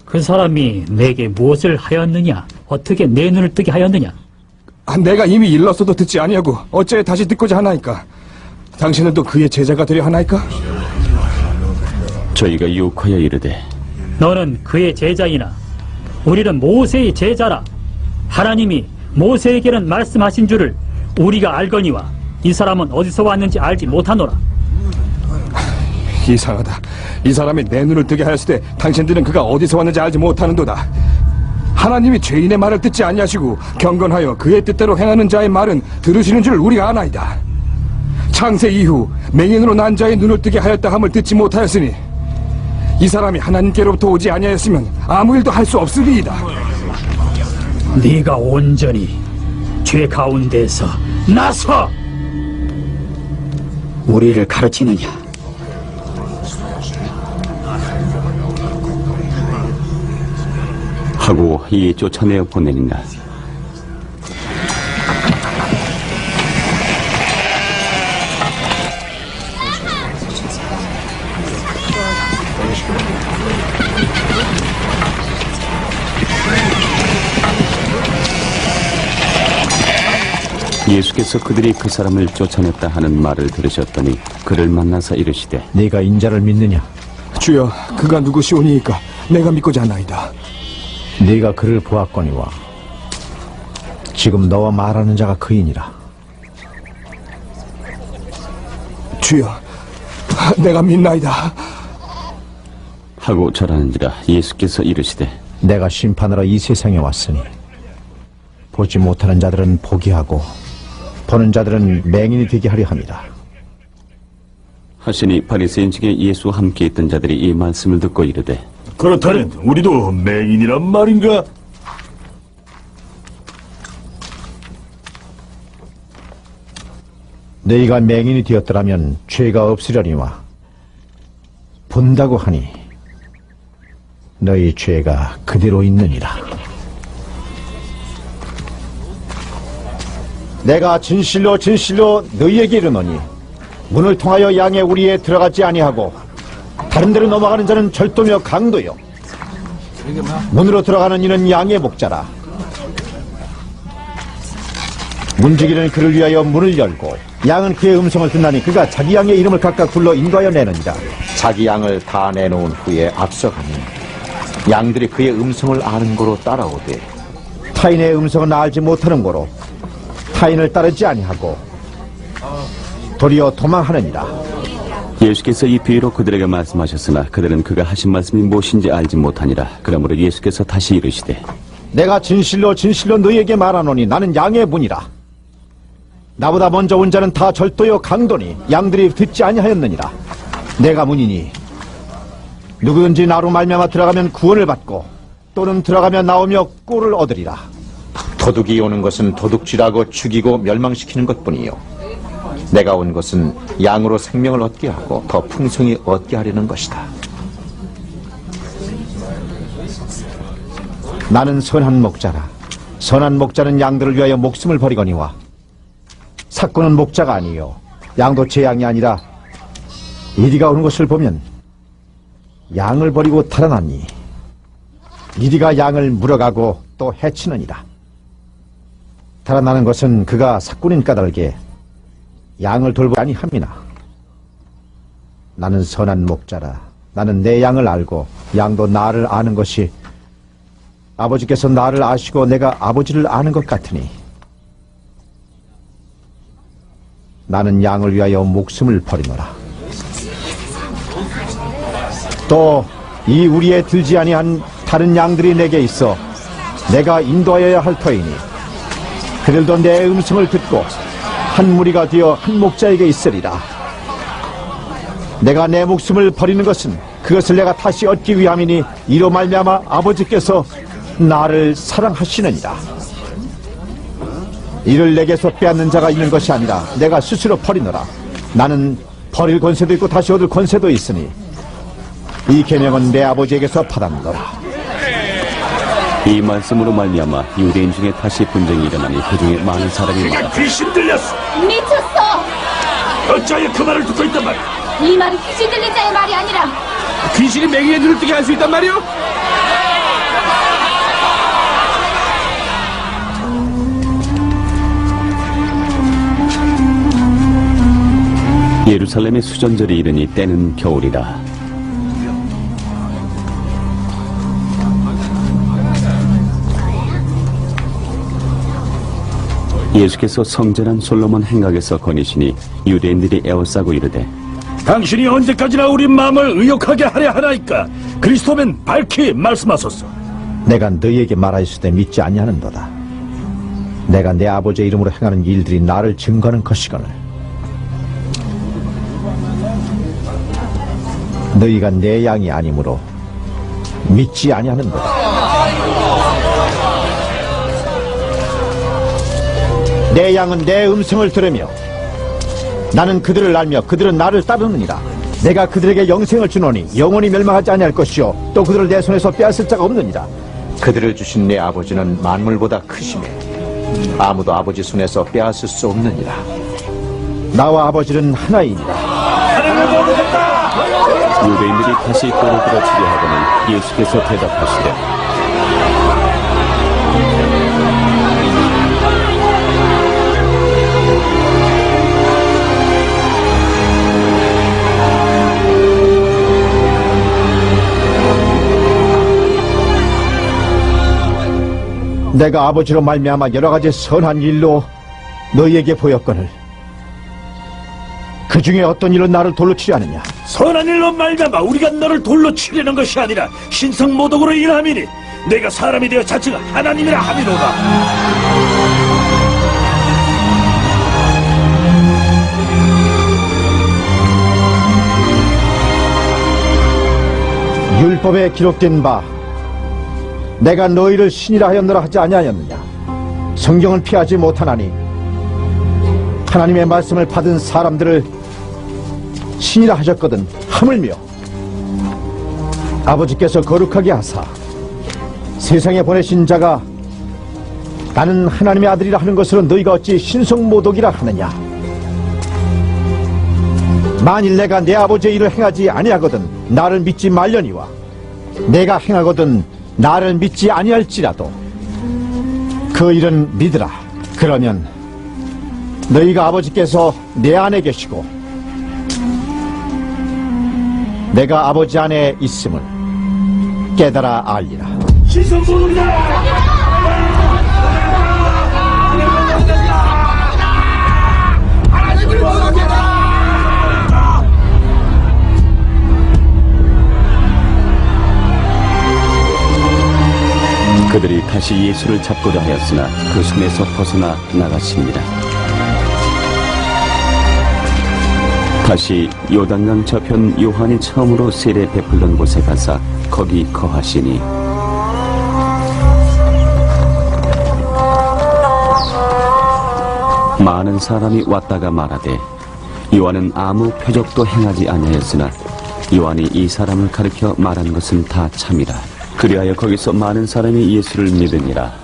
그 사람이 내게 무엇을 하였느냐? 어떻게 내 눈을 뜨게 하였느냐? 내가 이미 일렀어도 듣지 아니하고 어째 다시 듣고자 하나이까? 당신은 또 그의 제자가 되려 하나이까? 저희가 유혹하여 이르되 너는 그의 제자이나 우리는 모세의 제자라. 하나님이 모세에게는 말씀하신 줄을 우리가 알거니와 이 사람은 어디서 왔는지 알지 못하노라. 이상하다. 이 사람이 내 눈을 뜨게 하였을 때 당신들은 그가 어디서 왔는지 알지 못하는도다. 하나님이 죄인의 말을 듣지 아니하시고 경건하여 그의 뜻대로 행하는 자의 말은 들으시는 줄 우리가 아나이다. 창세 이후 맹인으로 난 자의 눈을 뜨게 하였다 함을 듣지 못하였으니 이 사람이 하나님께로부터 오지 아니하였으면 아무 일도 할 수 없으리이다. 네가 온전히 죄 가운데서 나서 우리를 가르치느냐? 하고 이에 쫓아내어 보내니라. 예수께서 그들이 그 사람을 쫓아냈다 하는 말을 들으셨더니 그를 만나서 이르시되 네가 인자를 믿느냐? 주여, 그가 누구시오니이까 내가 믿고자 하나이다. 네가 그를 보았거니와 지금 너와 말하는 자가 그이니라. 주여, 내가 믿나이다. 하고 절하는지라. 예수께서 이르시되 내가 심판하러 이 세상에 왔으니 보지 못하는 자들은 보게 하고 보는 자들은 맹인이 되게 하려 함이라. 하시니 바리새인 중에 예수와 함께 있던 자들이 이 말씀을 듣고 이르되 그렇다면 우리도 맹인이란 말인가? 너희가 맹인이 되었더라면 죄가 없으려니와 본다고 하니 너희 죄가 그대로 있느니라. 내가 진실로 진실로 너희에게 이르노니 문을 통하여 양의 우리에 들어가지 아니하고 다른 데로 넘어가는 자는 절도며 강도요 문으로 들어가는 이는 양의 목자라. 문지기는 그를 위하여 문을 열고 양은 그의 음성을 듣나니 그가 자기 양의 이름을 각각 불러 인도하여 내느니라. 자기 양을 다 내놓은 후에 앞서가니 양들이 그의 음성을 아는 고로 따라오되 타인의 음성은 알지 못하는 고로 타인을 따르지 아니하고 도리어 도망하느니라. 예수께서 이 비유로 그들에게 말씀하셨으나 그들은 그가 하신 말씀이 무엇인지 알지 못하니라. 그러므로 예수께서 다시 이르시되 내가 진실로 진실로 너희에게 말하노니 나는 양의 문이라. 나보다 먼저 온 자는 다 절도요 강도니 양들이 듣지 아니하였느니라. 내가 문이니 누구든지 나로 말미암아 들어가면 구원을 받고 또는 들어가며 나오며 꼴을 얻으리라. 도둑이 오는 것은 도둑질하고 죽이고 멸망시키는 것뿐이요 내가 온 것은 양으로 생명을 얻게 하고 더 풍성히 얻게 하려는 것이다. 나는 선한 목자라. 선한 목자는 양들을 위하여 목숨을 버리거니와 삭구는 목자가 아니요 양도 제 양이 아니라 이리가 오는 것을 보면 양을 버리고 달아나니 이리가 양을 물어가고 또 해치느니라. 달아나는 것은 그가 삭구는 까닭에 양을 돌보지 아니함이나 나는 선한 목자라. 나는 내 양을 알고 양도 나를 아는 것이 아버지께서 나를 아시고 내가 아버지를 아는 것 같으니 나는 양을 위하여 목숨을 버리노라. 또 이 우리에 들지 아니한 다른 양들이 내게 있어 내가 인도하여야 할 터이니 그들도 내 음성을 듣고 한 무리가 되어 한 목자에게 있으리라. 내가 내 목숨을 버리는 것은 그것을 내가 다시 얻기 위함이니 이로 말미암아 아버지께서 나를 사랑하시느니라. 이를 내게서 빼앗는 자가 있는 것이 아니라 내가 스스로 버리노라. 나는 버릴 권세도 있고 다시 얻을 권세도 있으니 이 계명은 내 아버지에게서 받았노라. 이 말씀으로 말미암아 유대인 중에 다시 분쟁이 일어나니 그 중에 많은 사람이 많아 귀신 들렸어. 미쳤어! 어찌하여 그 말을 듣고 있단 말이야? 이 말은 귀신 들린 자의 말이 아니라 귀신이 맹인의 눈을 뜨게 할 수 있단 말이오? 예루살렘의 수전절이 이르니 때는 겨울이라. 예수께서 성전한 솔로몬 행각에서 거니시니 유대인들이 에워싸고 이르되 당신이 언제까지나 우리 마음을 의욕하게 하려 하나이까? 그리스도면 밝히 말씀하소서. 내가 너희에게 말하였을 믿지 아니하는도다. 내가 내 아버지의 이름으로 행하는 일들이 나를 증거하는 것이거늘 너희가 내 양이 아니므로 믿지 아니하는도다. 내 양은 내 음성을 들으며 나는 그들을 알며 그들은 나를 따르느니라. 내가 그들에게 영생을 주노니 영원히 멸망하지 아니할 것이요 또 그들을 내 손에서 빼앗을 자가 없느니라. 그들을 주신 내 아버지는 만물보다 크시며 아무도 아버지 손에서 빼앗을 수 없느니라. 나와 아버지는 하나이니라. 유대인들이 다시 꼬를 들어치려 하더니 예수께서 대답하시되 내가 아버지로 말미암아 여러 가지 선한 일로 너희에게 보였거늘 그 중에 어떤 일로 나를 돌로 치려 하느냐? 선한 일로 말미암아 우리가 너를 돌로 치려는 것이 아니라 신성모독으로 인함이니 내가 사람이 되어 자체가 하나님이라 함이로다. 율법에 기록된 바 내가 너희를 신이라 하였노라 하지 아니하였느냐? 성경을 피하지 못하나니 하나님의 말씀을 받은 사람들을 신이라 하셨거든. 하물며 아버지께서 거룩하게 하사 세상에 보내신 자가 나는 하나님의 아들이라 하는 것으로 너희가 어찌 신성모독이라 하느냐? 만일 내가 내 아버지의 일을 행하지 아니하거든 나를 믿지 말려니와 내가 행하거든 나를 믿지 아니할지라도 그 일은 믿으라. 그러면 너희가 아버지께서 내 안에 계시고 내가 아버지 안에 있음을 깨달아 알리라. 그들이 다시 예수를 잡고자 하였으나 그 손에서 벗어나 나갔습니다. 다시 요단강 저편 요한이 처음으로 세례 베풀던 곳에 가서 거기 거하시니 많은 사람이 왔다가 말하되 요한은 아무 표적도 행하지 아니하였으나 요한이 이 사람을 가리켜 말한 것은 다 참이라. 그리하여 거기서 많은 사람이 예수를 믿으니라.